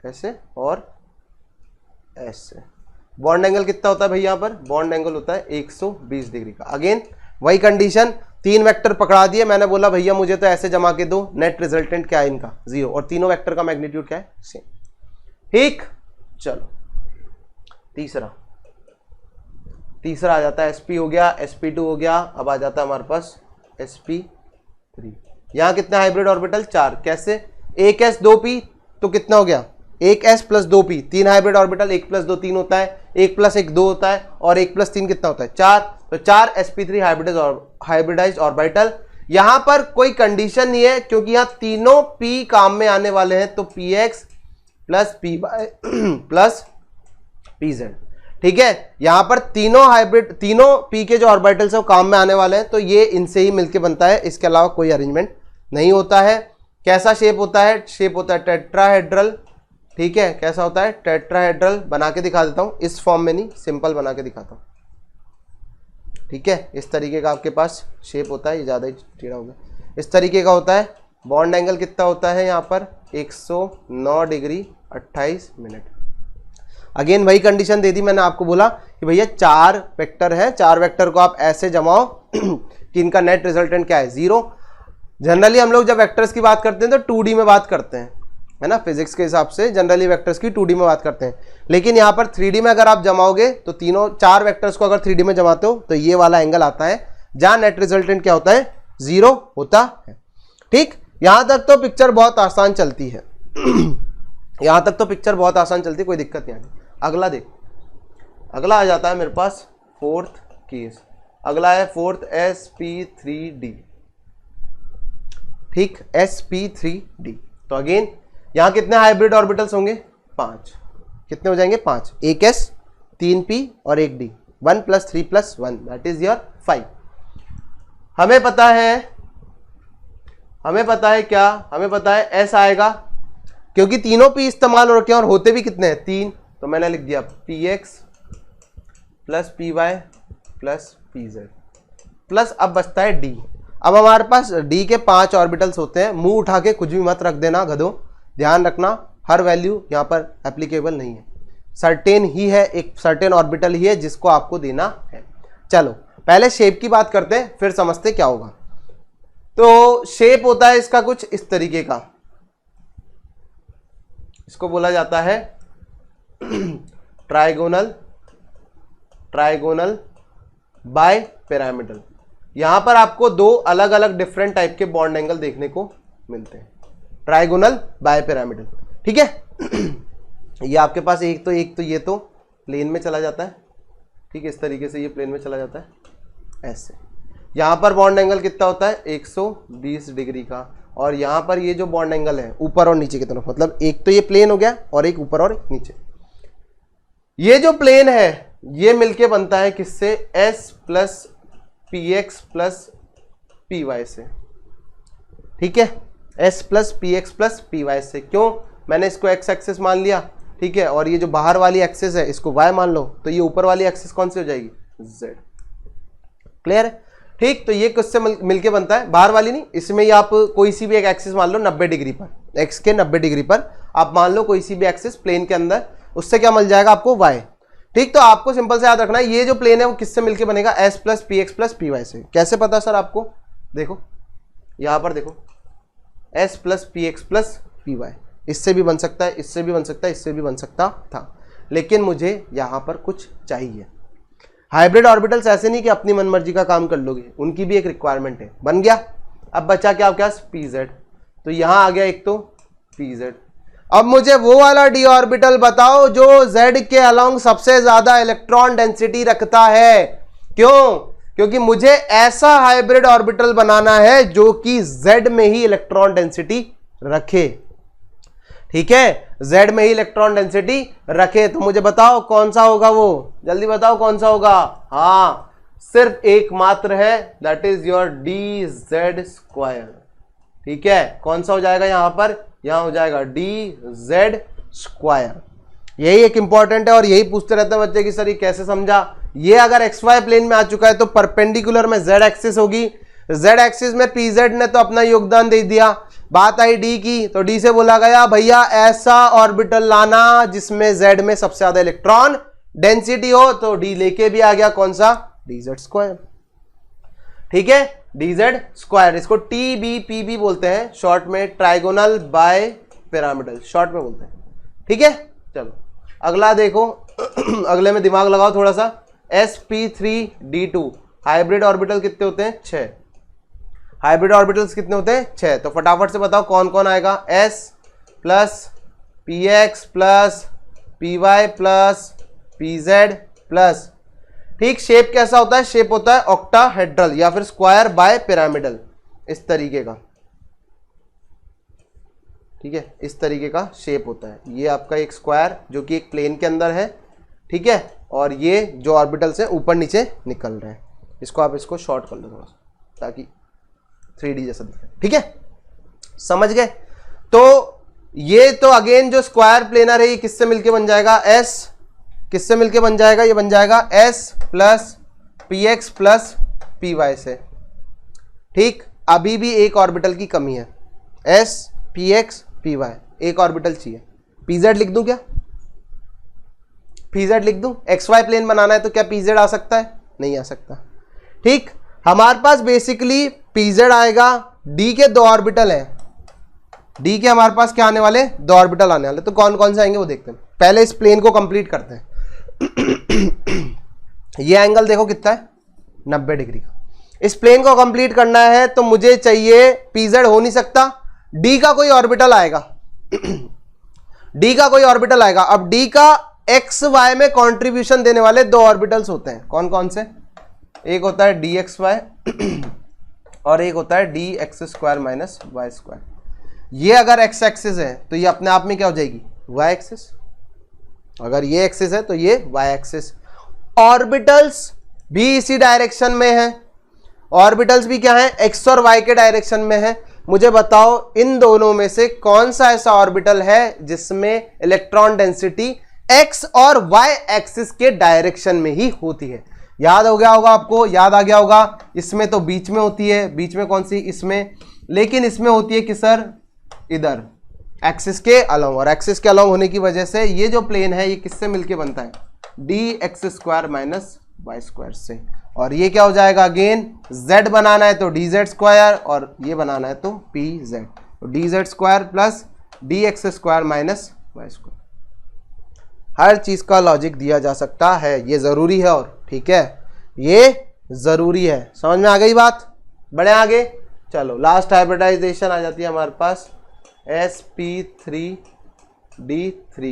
ऐसे और ऐसे, बॉन्ड एंगल कितना होता है भाई, यहाँ पर बॉन्ड एंगल होता है 120 डिग्री का। अगेन वही कंडीशन, 3 वेक्टर पकड़ा दिए, मैंने बोला भैया मुझे तो ऐसे जमा के दो, नेट रिजल्टेंट क्या है इनका 0, और तीनों वेक्टर का मैग्नीट्यूड क्या है सेम। ठीक, चलो तीसरा आ जाता है sp हो गया, sp2 हो गया, अब आ जाता है हमारे पास sp3। यहां कितने हाइब्रिड ऑर्बिटल 4, कैसे, 1s 2p तो कितना हो गया 1s plus 2p, 3 hybrid orbital, 1 plus 2 3 होता है, 1 प्लस 1 2 होता है, और 1 प्लस 3 कितना होता है 4, तो 4 sp3 हाइब्रिडाइज ऑर्बिटल। यहां पर कोई कंडीशन नहीं है क्योंकि यहां तीनों p काम में आने वाले हैं, तो px plus py plus pz। ठीक है, यहां पर तीनों हाइब्रिड, तीनों p के जो ऑर्बिटल्स है वो काम में आने वाले हैं, तो ये इनसे ही मिलके बनता है, इसके अलावा कोई अरेंजमेंट नहीं होता है। कैसा शेप होता है, शेप होता है टेट्राहेड्रल। ठीक है, कैसा होता है टेट्राहेड्रल, बना के दिखा देता हूं, इस फॉर्म में नहीं, सिंपल बना के दिखाता हूं। ठीक है, इस तरीके का आपके पास शेप होता है, ये ज़्यादा ही टेढ़ा हो गया, इस तरीके का होता है। बॉन्ड एंगल कितना होता है यहाँ पर 109 डिग्री 28 मिनट। अगेन वही कंडीशन दे दी, मैंने आपको बोला कि भैया 4 वेक्टर है, 4 वेक्टर को आप ऐसे जमाओ कि इनका नेट रिजल्टेंट क्या है 0। जनरली हम लोग जब वेक्टर्स की बात करते हैं तो 2D में बात करते हैं, है ना, फिजिक्स के हिसाब से जनरली वेक्टर्स की 2D में बात करते हैं, लेकिन यहाँ पर 3D में अगर आप जमाओगे तो तीनों 4 वेक्टर्स को अगर 3D में जमाते हो तो ये वाला एंगल आता है जहाँ नेट रिजल्टेंट क्या होता है 0 होता है। ठीक, यहाँ तक तो पिक्चर बहुत आसान चलती है यहाँ तक तो पिक्चर बहुत आसान चलती है, कोई दिक्कत नहीं आती। अगला देख, अगला आ जाता है मेरे पास 4th केस, अगला है 4th sp3d। ठीक, sp3d, तो अगेन यहां कितने हाइब्रिड ऑर्बिटल्स होंगे 5, कितने हो जाएंगे 5, 1s 3p और 1d, 1 + 3 + 1 दैट इज योर 5। हमें पता है क्या, हमें पता है s आएगा क्योंकि तीनों p इस्तेमाल हो रखे हैं और होते भी कितने हैं 3, तो मैंने लिख दिया px plus py plus pz plus, अब बचता है d। अब हमारे पास d के 5 ऑर्बिटल्स होते हैं, मुंह उठा के कुछ भी मत रख देना गधो, ध्यान रखना हर वैल्यू यहाँ पर एप्लीकेबल नहीं है, सर्टेन ही है, एक सर्टेन ऑर्बिटल ही है जिसको आपको देना है। चलो पहले शेप की बात करते हैं फिर समझते क्या होगा। तो शेप होता है इसका कुछ इस तरीके का, इसको बोला जाता है ट्राइगोनल बाय पिरामिडल। यहां पर आपको 2 अलग अलग डिफरेंट टाइप के बॉन्ड एंगल देखने को मिलते हैं, ट्राइगोनल बाय पिरामिडल। ठीक है, ये आपके पास एक तो ये तो प्लेन में चला जाता है, ठीक है, इस तरीके से ये प्लेन में चला जाता है ऐसे। यहां पर बॉन्ड एंगल कितना होता है 120 डिग्री का, और यहां पर ये जो बॉन्ड एंगल है ऊपर और नीचे की तरफ, मतलब एक तो ये प्लेन हो गया और एक ऊपर और एक नीचे। ये जो प्लेन है ये मिलके बनता है किससे, s plus px plus py से। ठीक है, s plus px plus py से। क्यों, मैंने इसको x एक्सिस मान लिया, ठीक है, और ये जो बाहर वाली एक्सिस है इसको y मान लो, तो ये ऊपर वाली एक्सिस कौन सी हो जाएगी z। क्लियर है, ठीक, तो ये किससे मिलके बनता है, बाहर वाली नहीं, इसमें ही आप कोई सी भी एक एक्सिस मान लो 90 डिग्री पर, x के 90 डिग्री पर आप मान लो कोई सी भी एक्सिस प्लेन के अंदर, उससे क्या मिल जाएगा आपको y। ठीक, तो आपको सिंपल से याद रखना है ये जो प्लेन है वो किससे मिलके बनेगा, s plus px plus py से। कैसे पता सर आपको, देखो यहां पर देखो s plus px plus py, इससे भी बन सकता है, इससे भी बन सकता है, इससे भी बन सकता था, लेकिन मुझे यहां पर कुछ चाहिए। हाइब्रिड ऑर्बिटल्स ऐसे नहीं कि अपनी मनमर्जी का काम कर लोगे, उनकी भी एक रिक्वायरमेंट है। बन गया, अब बचा क्या आपके पास pz, तो यहां आ गया एक तो pz। अब मुझे वो वाला d ऑर्बिटल बताओ जो z के अलोंग सबसे ज्यादा इलेक्ट्रॉन डेंसिटी रखता है। क्यों, क्योंकि मुझे ऐसा हाइब्रिड ऑर्बिटल बनाना है जो कि z में ही इलेक्ट्रॉन डेंसिटी रखे। ठीक है, z में ही इलेक्ट्रॉन डेंसिटी रखे, तो मुझे बताओ कौन सा होगा वो, जल्दी बताओ कौन सा होगा। हाँ, सिर्फ एक मात्र है, दैट इज योर dz²। ठीक है, कौन सा हो जाएगा यहां पर, यहां हो जाएगा dz²। यही एक इंपॉर्टेंट है और यही पूछते रहते हैं बच्चे की सर ये कैसे समझा। ये अगर xy प्लेन में आ चुका है तो परपेंडिकुलर में z एक्सिस होगी, z एक्सिस में pz ने तो अपना योगदान दे दिया। बात आई d की, तो d से बोला गया भैया ऐसा ऑर्बिटल लाना जिसमें z में सबसे ज्यादा इलेक्ट्रॉन डेंसिटी हो तो डी लेके भी आ गया, कौन सा, dz स्क्वायर, ठीक है, dz स्क्वायर। इसको टी बी पी भी बोलते हैं शॉर्ट में, ट्राइगोनल बाय पिरामिडल शॉर्ट में बोलते हैं, ठीक है। चलो अगला देखो अगले में दिमाग लगाओ थोड़ा सा। sp3d2 हाइब्रिड ऑर्बिटल कितने होते हैं, 6। हाइब्रिड ऑर्बिटल्स कितने होते हैं, 6। तो फटाफट से बताओ कौन कौन आएगा, s plus P X plus P Y plus P Z plus, ठीक। शेप कैसा होता है, शेप होता है ऑक्टाहेड्रल या फिर स्क्वायर बाय पिरामिडल, इस तरीके का, ठीक है, इस तरीके का शेप होता है। ये आपका एक स्क्वायर जो कि एक प्लेन के अंदर है, ठीक है, और ये जो ऑर्बिटल्स हैं ऊपर नीचे निकल रहे हैं। इसको आप इसको शॉर्ट कर लो थोड़ा सा ताकि 3D जैसा दिखे, ठीक है, समझ गए। तो ये तो अगेन जो स्क्वायर प्लेनर है ये किससे मिलके बन जाएगा, s किससे मिलके बन जाएगा, ये बन जाएगा s plus P X plus P Y से, ठीक। अभी भी एक ऑर्बिटल की कमी है, s P X P Y, एक ऑर्बिटल चाहिए। पी जेड लिख दूं क्या, पी जेड लिख दूं, एक्स वाई प्लेन बनाना है तो क्या पी जेड आ सकता है, नहीं आ सकता, ठीक। हमारे पास बेसिकली पी जेड आएगा, डी के 2 ऑर्बिटल हैं, डी के हमारे पास क्या आने वाले, 2 ऑर्बिटल आने वाले। तो कौन कौन से आएंगे वो देखते हैं, पहले इस प्लेन को कंप्लीट करते हैं। ये एंगल देखो कितना है, 90 डिग्री का। इस प्लेन को कंप्लीट करना है तो मुझे चाहिए, पी जेड हो नहीं सकता, डी का कोई ऑर्बिटल आएगा डी का कोई ऑर्बिटल आएगा। अब डी का एक्स वाई में कंट्रीब्यूशन देने वाले 2 ऑर्बिटल्स होते हैं, कौन कौन से, एक होता है डी एक्स वाई और एक होता है D x square minus Y square. ये अगर एक्स एक्सिस है तो ये अपने आप में क्या हो जाएगी, वाई एक्सिस, अगर ये एक्सिस है तो ये वाई एक्सिस। ऑर्बिटल्स भी इसी डायरेक्शन में है, ऑर्बिटल्स भी क्या है, एक्स और वाई के डायरेक्शन में है। मुझे बताओ इन दोनों में से कौन सा ऐसा ऑर्बिटल है जिसमें इलेक्ट्रॉन डेंसिटी एक्स और वाई एक्सिस के डायरेक्शन में ही होती है। याद हो गया होगा आपको, याद आ गया होगा। इसमें तो बीच में होती है, बीच में कौन सी, इसमें, लेकिन इसमें होती है किस सर, इधर एक्सिस के अलोंग, और एक्सिस के अलोंग होने की वजह से ये जो प्लेन है ये किससे मिलके बनता है, D x square minus Y square से। और ये क्या हो जाएगा, अगेन z बनाना है तो डी जेड स्क्वायर और ये बनाना है तो पी जेड, तो d Z square plus D x square minus Y square. हर चीज का लॉजिक दिया जा सकता है, ये जरूरी है, और ठीक है ये जरूरी है। समझ में आ गई बात, बढ़े आगे। चलो लास्ट हाइब्रिडाइजेशन आ जाती है हमारे पास sp3d3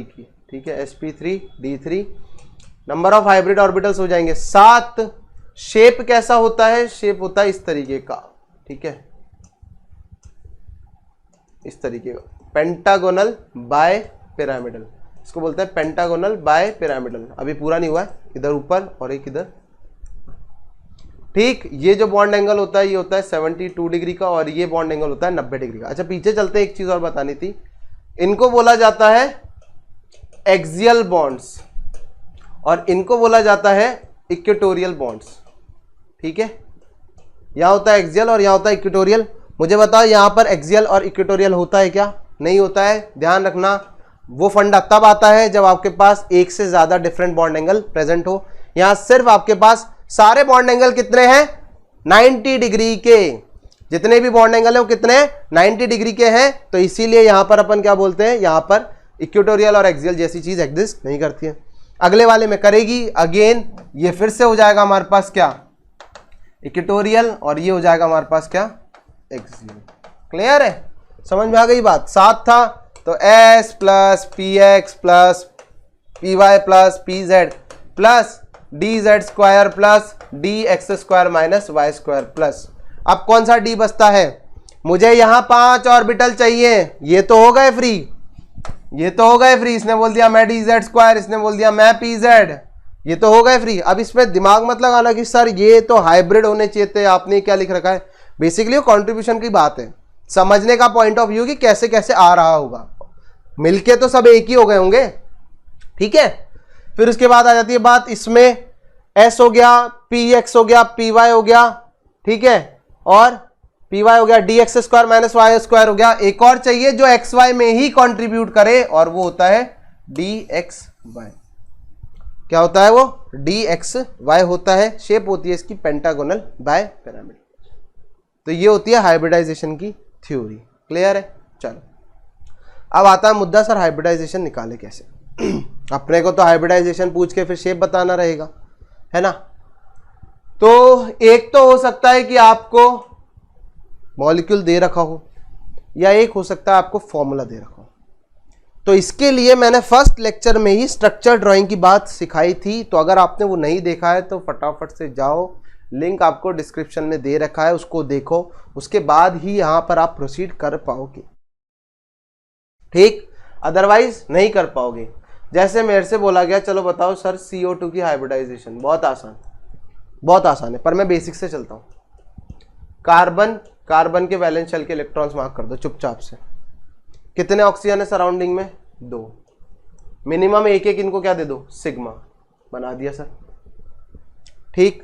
की, ठीक है, sp3d3। Number of hybrid orbitals हो जाएंगे 7। शेप कैसा होता है, शेप होता है इस तरीके का, ठीक है, इस तरीके का, पेंटागोनल बाय पिरामिडल, इसको बोलते हैं पेंटागोनल बाय पिरामिडल। अभी पूरा नहीं हुआ है, इधर ऊपर और एक इधर, ठीक। ये जो बॉन्ड एंगल होता है ये होता है 72 डिग्री का, और ये बॉन्ड एंगल होता है 90 डिग्री का। अच्छा पीछे चलते, एक चीज और बतानी थी, इनको बोला जाता है एक्सियल बॉन्ड्स और इनको बोला जाता है इक्वेटोरियल बॉन्ड्स, ठीक है। यहां होता है एक्सियल और यहां होता है इक्वेटोरियल। मुझे बताओ यहां पर एक्सियल और इक्वेटोरियल होता है क्या, नहीं होता है। ध्यान रखना, वो फंडा तब आता है जब आपके पास एक से ज्यादा डिफरेंट बॉन्ड एंगल प्रेजेंट हो। यहां सिर्फ आपके पास सारे बॉन्ड एंगल कितने हैं, 90 डिग्री के, जितने भी बॉन्ड एंगल है वो कितने 90 डिग्री के हैं। तो इसीलिए यहां पर अपन क्या बोलते हैं, यहां पर इक्वेटोरियल और एक्सियल जैसी चीज एग्जिस्ट नहीं करती है। अगले वाले में करेगी, अगेन ये फिर से हो जाएगा हमारे पास क्या, इक्वेटोरियल, और ये हो जाएगा हमारे पास क्या, एक्सियल। क्लियर है, समझ में आ गई बात। 7 था तो s plus P X plus P Y plus P Z plus D Z square plus D x square minus Y square plus. अब कौन सा डी बचता है, मुझे यहां 5 ऑर्बिटल चाहिए। ये तो हो गए फ्री, ये तो हो गए फ्री। इसने बोल दिया मैं डी जेड स्क्वायर, इसने बोल दिया मैं पी जेड, ये तो हो गए फ्री। अब इसमें दिमाग मत लगाना कि सर ये तो हाइब्रिड होने चाहिए थे, आपने क्या लिख रखा है। बेसिकली वो कॉन्ट्रीब्यूशन की बात है, समझने का पॉइंट ऑफ व्यू कि कैसे कैसे आ रहा होगा। मिलके तो सब एक ही हो गए होंगे, ठीक है। फिर उसके बाद आ जाती है बात, इसमें s हो गया, px हो गया, py हो गया, ठीक है, और py हो गया, dx square minus Y square हो गया। एक और चाहिए जो xy में ही कंट्रीब्यूट करे और वो होता है dxy। क्या होता है वो DXY होता है, शेप होती है इसकी पेंटागोनल बाय पिरामिड। तो ये होती है हाइब्रिडाइजेशन की थ्योरी। क्लियर है? चलो अब आता है मुद्दा, सर हाइब्रिडाइजेशन निकाले कैसे? अपने को तो हाइब्रिडाइजेशन पूछ के फिर शेप बताना रहेगा, है ना। तो एक तो हो सकता है कि आपको मॉलिक्यूल दे रखा हो, या एक हो सकता है आपको फॉर्मूला दे रखा हो। तो इसके लिए मैंने फर्स्ट लेक्चर में ही स्ट्रक्चर ड्राइंग की बात सिखाई थी, तो अगर आपने वो नहीं देखा है तो फटाफट से जाओ, लिंक आपको डिस्क्रिप्शन में दे रखा है, उसको देखो, उसके बाद ही यहां पर आप प्रोसीड कर पाओगे, ठीक, अदरवाइज नहीं कर पाओगे। जैसे मेरे से बोला गया, चलो बताओ सर CO2 की हाइब्रिडाइजेशन, बहुत आसान, बहुत आसान है, पर मैं बेसिक से चलता हूं। कार्बन के वैलेंस शेल के इलेक्ट्रॉन्स मार्क कर दो चुपचाप से। कितने ऑक्सीजन है सराउंडिंग में? 2। मिनिमम एक एक इनको क्या दे दो? सिग्मा। बना दिया सर, ठीक।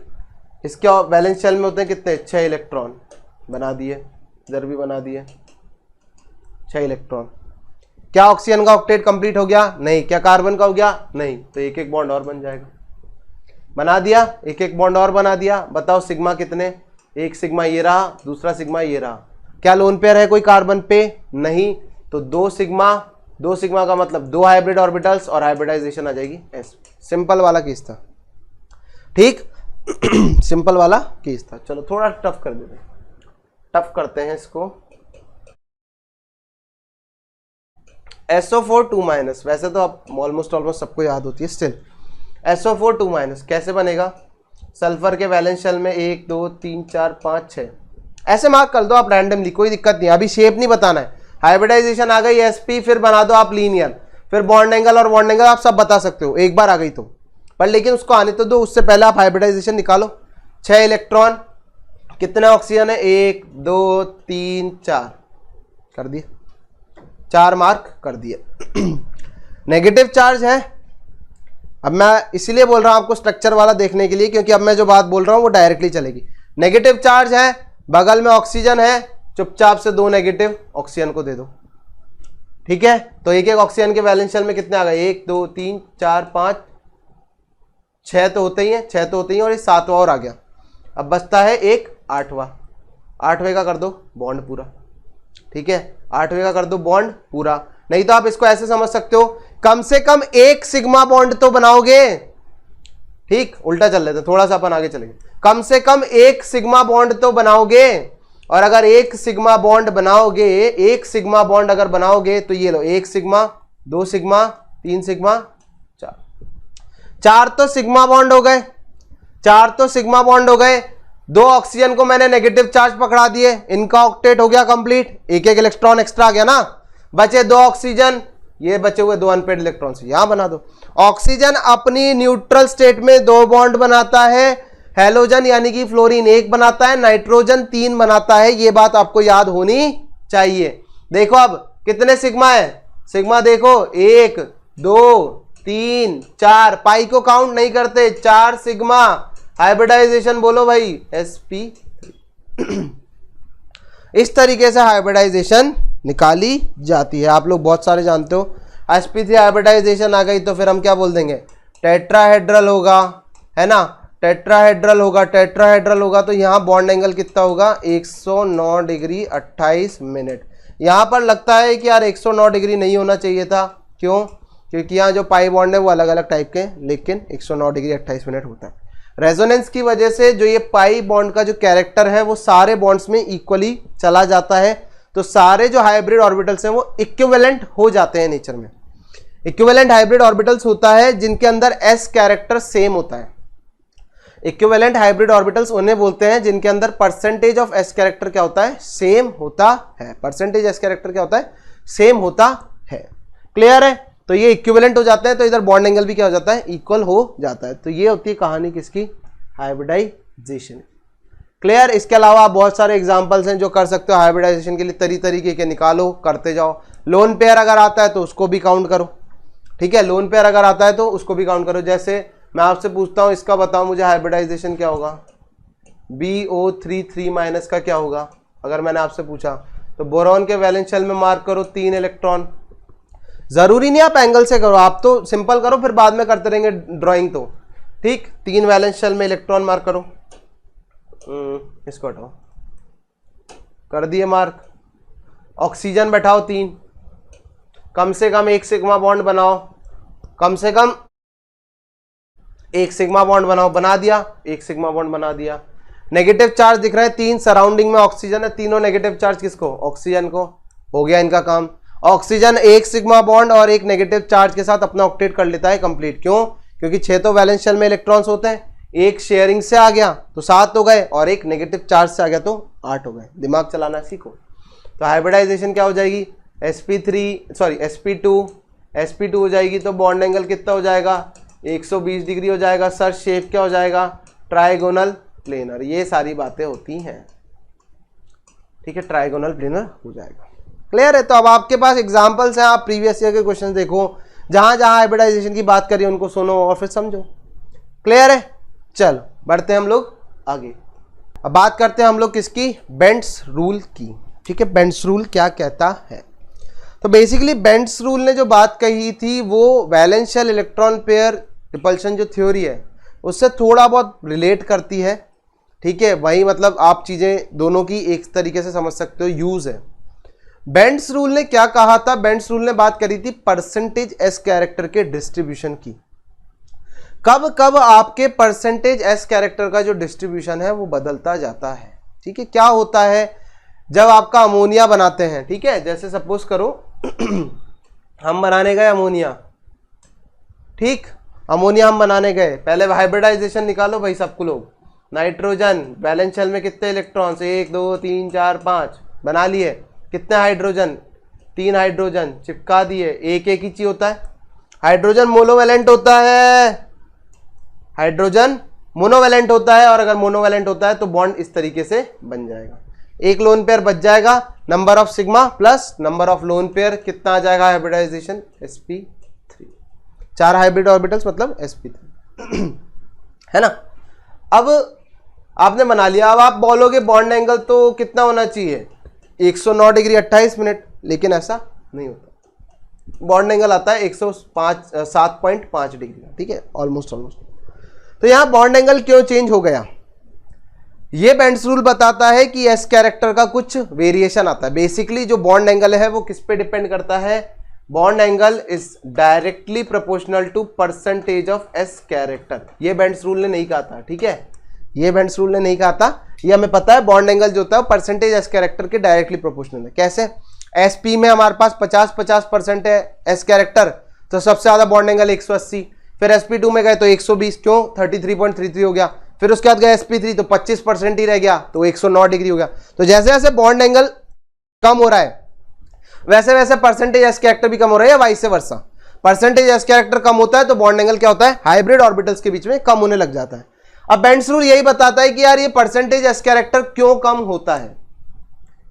इसके वैलेंस शेल में होते हैं कितने? 6 इलेक्ट्रॉन। बना दिए, इधर भी बना दिए 6 इलेक्ट्रॉन। क्या ऑक्सीजन का ऑक्टेट कंप्लीट हो गया? नहीं। क्या कार्बन का हो गया? नहीं। तो एक एक बॉन्ड और बन जाएगा। बना दिया, एक एक बॉन्ड और बना दिया। बताओ सिग्मा कितने? एक सिग्मा ये रहा, दूसरा सिग्मा ये रहा। क्या लोन पेयर है कोई कार्बन पे? नहीं। तो 2 सिग्मा का मतलब 2 हाइब्रिड ऑर्बिटल्स और हाइब्रिडाइजेशन आ जाएगी S। सिंपल वाला केस था, ठीक। सिंपल वाला केस था। चलो थोड़ा टफ कर देते हैं, टफ करते हैं इसको। SO4 2- वैसे तो आप ऑलमोस्ट सबको याद होती है, स्टिल SO4 2- कैसे बनेगा? सल्फर के वैलेंस शेल में 1 2 3 4 5 6 ऐसे मार्क कर दो आप रैंडमली, कोई दिक्कत नहीं। अभी शेप नहीं बताना है। हाइब्रिडाइजेशन आ गई SP, फिर बना दो आप लीनियर, फिर बॉन्ड एंगल और बॉन्ड एंगल आप सब बता सकते हो एक बार आ गई तो, पर लेकिन उसको आने तो दो, उससे पहले आप हाइब्रिडाइजेशन निकालो। 6 इलेक्ट्रॉन, कितने ऑक्सीजन है? 1 2 3 4 कर दिए, 4 मार्क कर दिए। नेगेटिव चार्ज है। अब मैं इसीलिए बोल रहा हूं आपको स्ट्रक्चर वाला देखने के लिए, क्योंकि अब मैं जो बात बोल रहा हूं वो डायरेक्टली चलेगी। नेगेटिव चार्ज है, बगल में ऑक्सीजन है, चुपचाप से 2 नेगेटिव ऑक्सीजन को दे दो, ठीक है। तो एक एक ऑक्सीजन के वैलेंस शेल में कितने आ गए? 1 2 3 4 5 6 तो होते ही हैं, 6 तो होते ही हैं, और ये 7वां और आ गया। अब बचता है एक 8वां। 8वें का कर दो बॉन्ड पूरा, ठीक है। 8वें का कर दो बॉन्ड पूरा। नहीं तो आप इसको ऐसे समझ सकते हो, कम से कम एक सिग्मा बॉन्ड तो बनाओगे, ठीक। उल्टा चल रहे थे, थोड़ा सा अपन आगे चलेंगे। कम से कम एक सिग्मा बॉन्ड तो बनाओगे, और अगर एक सिग्मा बॉन्ड बनाओगे, एक सिग्मा बॉन्ड अगर बनाओगे तो ये लो, 1 सिग्मा 2 सिग्मा 3 सिग्मा 4 तो सिग्मा बॉन्ड हो गए, 4 तो सिग्मा बॉन्ड हो गए। 2 ऑक्सीजन को मैंने नेगेटिव चार्ज पकड़ा दिए, इनका ऑक्टेट हो गया कंप्लीट, एक एक इलेक्ट्रॉन एक्स्ट्रा आ गया ना। बचे 2 ऑक्सीजन, ये बचे हुए 2 अनपेड इलेक्ट्रॉन से यहां बना दो। ऑक्सीजन अपनी न्यूट्रल स्टेट में 2 बॉन्ड बनाता है, हेलोजन यानी कि फ्लोरीन 1 बनाता है, नाइट्रोजन 3 बनाता है। ये बात आपको याद होनी चाहिए। देखो अब कितने सिग्मा है? सिग्मा देखो 1 2 3 4, पाई को काउंट नहीं करते, 4 सिग्मा। हाइब्रिडाइजेशन बोलो भाई sp3। इस तरीके से हाइब्रिडाइजेशन निकाली जाती है। आप लोग बहुत सारे जानते हो। sp3 हाइब्रिडाइजेशन आ गई तो फिर हम क्या बोल देंगे? टेट्राहेड्रल होगा, है ना। टेट्राहेड्रल होगा, टेट्राहेड्रल होगा तो यहाँ बॉन्ड एंगल कितना होगा? 109 डिग्री 28 मिनट। यहाँ पर लगता है कि यार 109 डिग्री नहीं होना चाहिए था, क्यों? क्योंकि यहाँ जो पाई बॉन्ड है वो अलग अलग टाइप के हैं, लेकिन 109 डिग्री 28 मिनट होता है। रेजोनेंस की वजह से जो ये पाई बॉन्ड का जो कैरेक्टर है वो सारे बॉन्ड्स में इक्वली चला जाता है, तो सारे जो हाइब्रिड ऑर्बिटल्स हैं वो इक्विवेलेंट हो जाते हैं नेचर में। इक्विवेलेंट हाइब्रिड ऑर्बिटल्स होता है जिनके अंदर s कैरेक्टर सेम होता है। इक्विवेलेंट हाइब्रिड ऑर्बिटल्स उन्हें बोलते हैं जिनके अंदर परसेंटेज ऑफ s कैरेक्टर क्या होता है? सेम होता है। परसेंटेज s कैरेक्टर क्या होता है? सेम होता है। क्लियर है? तो ये इक्विवेलेंट हो जाते हैं, तो इधर बॉन्ड एंगल भी क्या हो जाता है? इक्वल हो जाता है। तो ये होती है कहानी किसकी? हाइब्रिडाइजेशन। क्लियर? इसके अलावा आप बहुत सारे एग्जांपल्स हैं जो कर सकते हो हाइब्रिडाइजेशन के लिए, तरीके के निकालो, करते जाओ। लोन पेयर अगर आता है तो उसको भी काउंट करो, ठीक है। लोन पेयर अगर आता है तो उसको भी काउंट करो। जैसे मैं आपसे पूछता हूं, इसका बताओ मुझे हाइब्रिडाइजेशन क्या होगा? BO3 का क्या होगा? अगर मैंने आपसे पूछा तो बोरॉन के वैलेंस शेल में मार्क करो 3 इलेक्ट्रॉन। जरूरी नहीं आप एंगल से करो, आप तो सिंपल करो, फिर बाद में करते रहेंगे ड्राइंग तो ठीक। 3 वैलेंस शेल में इलेक्ट्रॉन मार्क करो, इसको हटाओ, कर दिए मार्क। ऑक्सीजन बैठाओ 3, कम से कम 1 सिग्मा बॉन्ड बनाओ, कम से कम 1 सिग्मा बॉन्ड बनाओ, बना दिया, 1 सिग्मा बॉन्ड बना दिया। नेगेटिव चार्ज दिख रहा है 3, सराउंडिंग में ऑक्सीजन है, तीनों नेगेटिव चार्ज किसको, ऑक्सीजन को, हो गया इनका काम। ऑक्सीजन 1 सिग्मा बॉन्ड और 1 नेगेटिव चार्ज के साथ अपना ऑक्टेट कर लेता है कंप्लीट, क्यों, क्योंकि 6 तो वैलेंस शेल में इलेक्ट्रॉन्स होते हैं, 1 शेयरिंग से आ गया तो 7 हो गए, और 1 नेगेटिव चार्ज से आ गया तो 8 हो गए। दिमाग चलाना सीखो। तो हाइब्रिडाइजेशन क्या हो जाएगी, sp2 हो जाएगी, तो बॉन्ड एंगल कितना हो जाएगा, 120 डिग्री हो जाएगा। सर शेप क्या हो जाएगा, ट्राइगोनल प्लेनर। ये सारी बातें होती हैं, ठीक है, ट्राइगोनल प्लेनर हो जाएगा। क्लियर है। तो अब आपके पास एग्जांपल्स हैं, आप प्रीवियस ईयर के क्वेश्चन देखो, जहां जहां हाइब्रिडाइजेशन की बात करिए उनको सुनो और फिर समझो। क्लियर है। चलो बढ़ते हैं हम लोग आगे। अब बात करते हैं हम लोग किसकी, बेंट्स रूल की। ठीक है, बेंट्स रूल क्या कहता है। तो बेसिकली बेंट्स रूल ने जो बात कही थी वो valence shell electron pair repulsion जो थ्योरी है उससे थोड़ा बहुत रिलेट करती है। ठीक है, वही मतलब आप चीजें दोनों की एक तरीके से समझ सकते हो, यूज है। बेंट्स रूल ने क्या कहा था, बेंट्स रूल ने बात करी थी परसेंटेज एस कैरेक्टर के डिस्ट्रीब्यूशन की। कब कब आपके परसेंटेज एस कैरेक्टर का जो डिस्ट्रीब्यूशन है वो बदलता जाता है। ठीक है, क्या होता है जब आपका अमोनिया बनाते हैं, ठीक है, जैसे सपोज करो हम बनाने गए अमोनिया, ठीक, अमोनिया हम बनाने गए, पहले हाइब्रिडाइजेशन निकालो भाई सबको लोग। नाइट्रोजन वैलेंस शेल में कितने इलेक्ट्रॉन्स, 1 2 3 4 5 बना लिए। कितने हाइड्रोजन, 3 हाइड्रोजन चिपका दिए। एक ही चीज होता है, हाइड्रोजन मोनोवैलेंट होता है, हाइड्रोजन मोनोवैलेंट होता है, और अगर मोनोवैलेंट होता है तो बॉन्ड इस तरीके से बन जाएगा। एक लोन पेयर बच जाएगा, number of sigma plus number of lone pair, कितना आ जाएगा हाइब्रिडाइजेशन, sp3। 4 हाइब्रिड ऑर्बिटल्स मतलब sp3 है ना। अब आपने बना लिया, अब आप बोलोगे बॉन्ड एंगल तो कितना होना चाहिए, 109 डिग्री 28 मिनट, लेकिन ऐसा नहीं होता। बॉन्ड एंगल आता है 7.5 डिग्री। ठीक है, ऑलमोस्ट। तो यहां बॉन्ड एंगल क्यों चेंज हो गया, ये बेंट्स रूल बताता है कि एस कैरेक्टर का कुछ वेरिएशन आता है। बेसिकली जो बॉन्ड एंगल है वो किस पे डिपेंड करता है, bond angle is directly proportional to percentage of S character. ये बेंट्स रूल ने नहीं कहा था, ठीक है, ये बेंट्स रूल ने नहीं कहा था, ये हमें पता है। बॉन्ड एंगल जो होता है परसेंटेज एस कैरेक्टर के डायरेक्टली प्रोपोर्शनल है। कैसे, एसपी में हमारे पास 50% है एस कैरेक्टर, तो सबसे ज्यादा बॉन्ड एंगल 180। फिर sp2 में गए तो 120, क्यों, 33.33 हो गया। फिर उसके बाद गए sp3 तो 25% ही रह गया, तो 109 डिग्री हो गया। तो जैसे जैसे बॉन्ड एंगल कम हो रहा है वैसे वैसे परसेंटेज एस कैरेक्टर भी कम हो रहा है, या vice versa. Percentage S character कम होता है तो बॉन्ड एंगल क्या होता है, हाइब्रिड ऑर्बिटल्स के बीच में कम होने लग जाता है। अब बेंट्स रूल यही बताता है कि यार ये परसेंटेज एस कैरेक्टर क्यों कम होता है।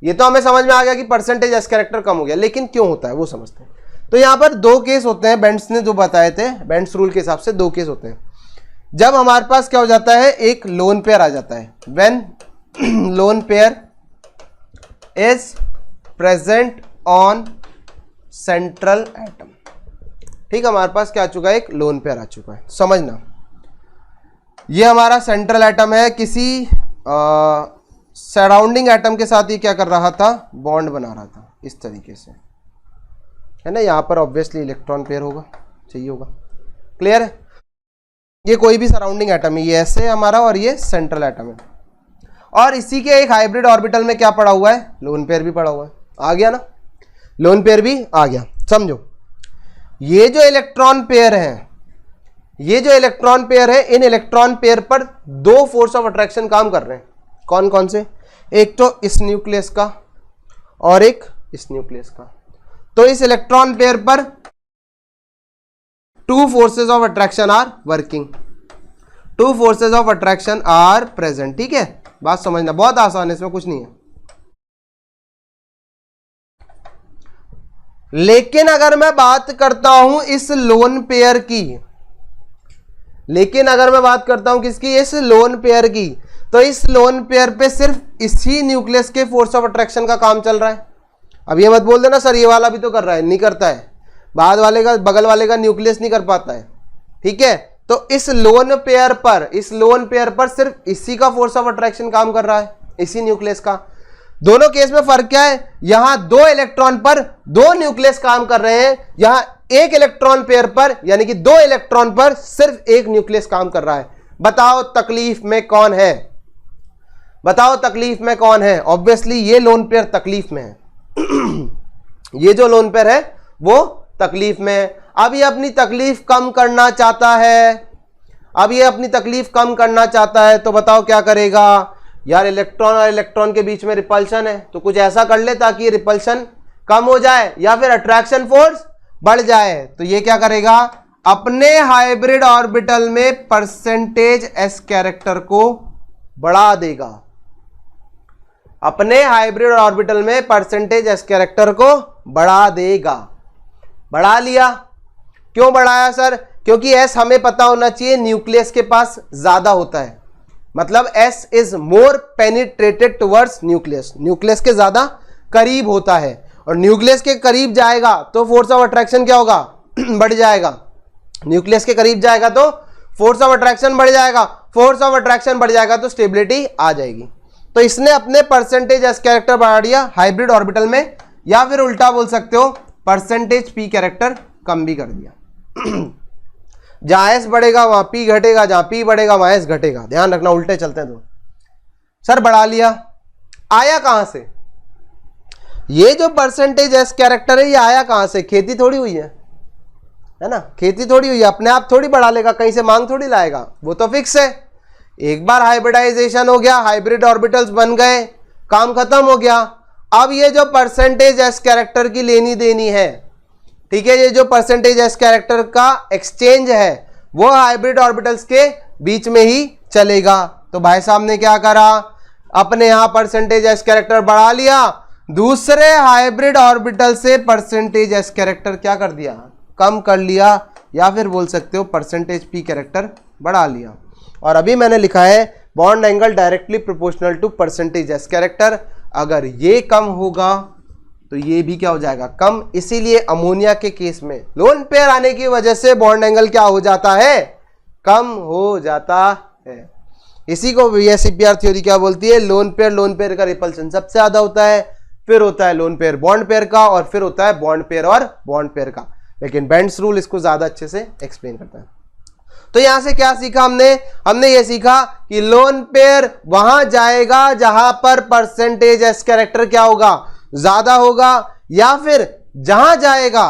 ये तो हमें समझ में आ गया कि परसेंटेज एस कैरेक्टर कम हो गया, लेकिन क्यों होता है वो समझते हैं। तो यहां पर 2 केस होते हैं, बेंट्स ने जो बताए थे, बेंट्स रूल के हिसाब से 2 केस होते हैं। जब हमारे पास क्या हो जाता है, एक लोन पेयर आ जाता है, when lone pair is present on central atom. ठीक, हमारे पास क्या आ चुका है, एक लोन पेयर आ चुका है। समझना, ये हमारा सेंट्रल एटम है, किसी सराउंडिंग एटम के साथ ये क्या कर रहा था, बॉन्ड बना रहा था इस तरीके से, है ना। यहां पर ऑब्वियसली इलेक्ट्रॉन पेयर होगा, चाहिए होगा। क्लियर है। ये कोई भी सराउंडिंग एटम है, ये ऐसे हमारा, और ये सेंट्रल एटम है, और इसी के एक हाइब्रिड ऑर्बिटल में क्या पड़ा हुआ है, लोन पेयर भी पड़ा हुआ है। आ गया ना, लोन पेयर भी आ गया। समझो, ये जो इलेक्ट्रॉन पेयर है, ये जो इलेक्ट्रॉन पेयर है, इन इलेक्ट्रॉन पेयर पर 2 फोर्स ऑफ अट्रैक्शन काम कर रहे हैं। कौन कौन से, एक तो इस न्यूक्लियस का और एक इस न्यूक्लियस का। तो इस इलेक्ट्रॉन पेयर पर 2 forces of attraction are working, 2 forces of attraction are present. ठीक है, बात समझना, बहुत आसान है, इसमें कुछ नहीं है। लेकिन अगर मैं बात करता हूं इस लोन पेयर की, लेकिन अगर मैं बात करता हूं किसकी, इस लोन पेयर की, तो इस लोन पेयर पे सिर्फ इसी न्यूक्लियस के फोर्स ऑफ अट्रैक्शन का काम चल रहा है। अब ये मत बोल देना सर ये वाला भी तो कर रहा है, नहीं करता है। बाद वाले का, बगल वाले का न्यूक्लियस नहीं कर पाता है, ठीक है। तो इस लोन पेयर पर सिर्फ इसी का फोर्स ऑफ अट्रैक्शन काम कर रहा है, इसी न्यूक्लियस का। दोनों केस में फर्क क्या है, यहां 2 इलेक्ट्रॉन पर 2 न्यूक्लियस काम कर रहे हैं, यहां 1 इलेक्ट्रॉन पेयर पर यानी कि 2 इलेक्ट्रॉन पर सिर्फ 1 न्यूक्लियस काम कर रहा है। बताओ तकलीफ में कौन है, बताओ तकलीफ में कौन है? ऑब्वियसली ये लोन पेयर तकलीफ में है। ये जो लोन पेयर है वो तकलीफ में है। अब ये अपनी तकलीफ कम करना चाहता है, अब ये अपनी तकलीफ कम करना चाहता है, तो बताओ क्या करेगा? यार इलेक्ट्रॉन और इलेक्ट्रॉन के बीच में रिपल्शन है, तो कुछ ऐसा कर ले ताकि रिपल्शन कम हो जाए या फिर अट्रैक्शन फोर्स बढ़ जाए। तो ये क्या करेगा? अपने हाइब्रिड ऑर्बिटल में परसेंटेज एस कैरेक्टर को बढ़ा देगा। अपने हाइब्रिड ऑर्बिटल में परसेंटेज एस कैरेक्टर को बढ़ा देगा। बढ़ा लिया। क्यों बढ़ाया सर? क्योंकि एस हमें पता होना चाहिए न्यूक्लियस के पास ज्यादा होता है, मतलब S is more penetrated towards nucleus, nucleus के ज्यादा करीब होता है, और न्यूक्लियस के करीब जाएगा तो फोर्स ऑफ अट्रैक्शन क्या होगा? बढ़ जाएगा। न्यूक्लियस के करीब जाएगा तो फोर्स ऑफ अट्रैक्शन बढ़ जाएगा, फोर्स ऑफ अट्रैक्शन बढ़ जाएगा तो स्टेबिलिटी आ जाएगी। तो इसने अपने परसेंटेज एस कैरेक्टर बढ़ा दिया हाइब्रिड ऑर्बिटल में, या फिर उल्टा बोल सकते हो परसेंटेज पी कैरेक्टर कम भी कर दिया। जहां एस बढ़ेगा वहां पी घटेगा, जहां पी बढ़ेगा वहां एस घटेगा। ध्यान रखना, उल्टे चलते हैं तो। सर बढ़ा लिया, आया कहां से? ये जो परसेंटेज एस कैरेक्टर है ये आया कहां से? खेती थोड़ी हुई है ना, खेती थोड़ी हुई है, अपने आप थोड़ी बढ़ा लेगा, कहीं से मांग थोड़ी लाएगा, वो तो फिक्स है। एक बार हाइब्रिडाइजेशन हो गया, हाइब्रिड ऑर्बिटल्स बन गए, काम खत्म हो गया। अब ये जो परसेंटेज एस कैरेक्टर की लेनी देनी है, ठीक है, ये जो परसेंटेज एस कैरेक्टर का एक्सचेंज है वो हाइब्रिड ऑर्बिटल्स के बीच में ही चलेगा। तो भाई साहब ने क्या करा? अपने यहां परसेंटेज एस कैरेक्टर बढ़ा लिया, दूसरे हाइब्रिड ऑर्बिटल से परसेंटेज एस कैरेक्टर क्या कर दिया? कम कर लिया, या फिर बोल सकते हो परसेंटेज पी कैरेक्टर बढ़ा लिया। और अभी मैंने लिखा है bond angle directly proportional to percentage S character. अगर ये कम होगा तो ये भी क्या हो जाएगा? कम। इसीलिए अमोनिया के केस में लोन पेयर आने की वजह से बॉन्ड एंगल क्या हो जाता है? कम हो जाता है। इसी को VSEPR थ्योरी क्या बोलती है? लोन पेयर का रिपल्शन सबसे ज्यादा होता है, फिर होता है लोन पेयर बॉन्ड पेयर का, और फिर होता है बॉन्ड पेयर और बॉन्ड पेयर का। लेकिन बेंड्स रूल इसको ज्यादा अच्छे से एक्सप्लेन करता है। तो यहां से क्या सीखा हमने ये सीखा कि लोन पेयर वहां जाएगा जहां पर परसेंटेज एस कैरेक्टर क्या होगा? ज्यादा होगा, या फिर जहां जाएगा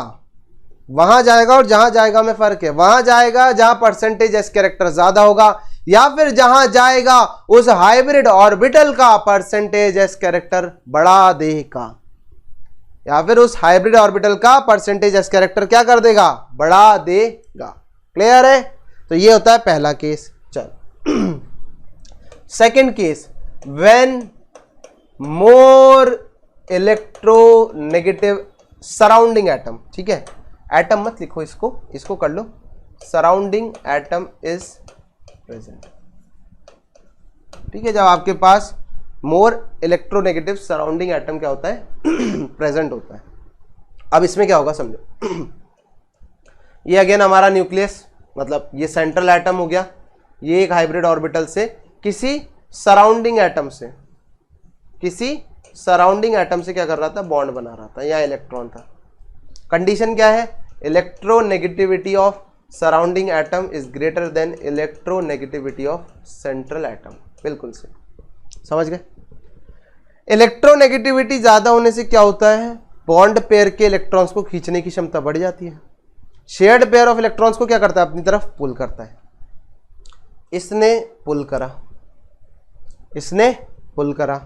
वहां जाएगा, और जहां जाएगा में फर्क है, वहां जाएगा जहां परसेंटेज एस कैरेक्टर ज्यादा होगा, या फिर जहां जाएगा उस हाइब्रिड ऑर्बिटल का परसेंटेज एस कैरेक्टर बढ़ा देगा, या फिर उस हाइब्रिड ऑर्बिटल का परसेंटेज एस कैरेक्टर क्या कर देगा? बढ़ा देगा। क्लियर है? तो ये होता है पहला केस। चल second case, when more electronegative surrounding atom, ठीक है, एटम मत लिखो, इसको कर लो, सराउंडिंग एटम इज प्रेजेंट, ठीक है। जब आपके पास मोर इलेक्ट्रोनेगेटिव सराउंडिंग एटम क्या होता है? प्रेजेंट होता है। अब इसमें क्या होगा समझो, ये अगेन हमारा न्यूक्लियस, मतलब ये सेंट्रल एटम हो गया, ये एक हाइब्रिड ऑर्बिटल से किसी सराउंडिंग एटम से क्या कर रहा था? बॉन्ड बना रहा था, यहाँ इलेक्ट्रॉन था। कंडीशन क्या है? Electronegativity of surrounding atom is greater than electronegativity of central atom. बिल्कुल से समझ गए? इलेक्ट्रोनेगेटिविटी ज्यादा होने से क्या होता है? बॉन्ड पेयर के इलेक्ट्रॉन्स को खींचने की क्षमता बढ़ जाती है। शेयर्ड पेयर ऑफ इलेक्ट्रॉन्स को क्या करता है? अपनी तरफ पुल करता है। इसने पुल करा,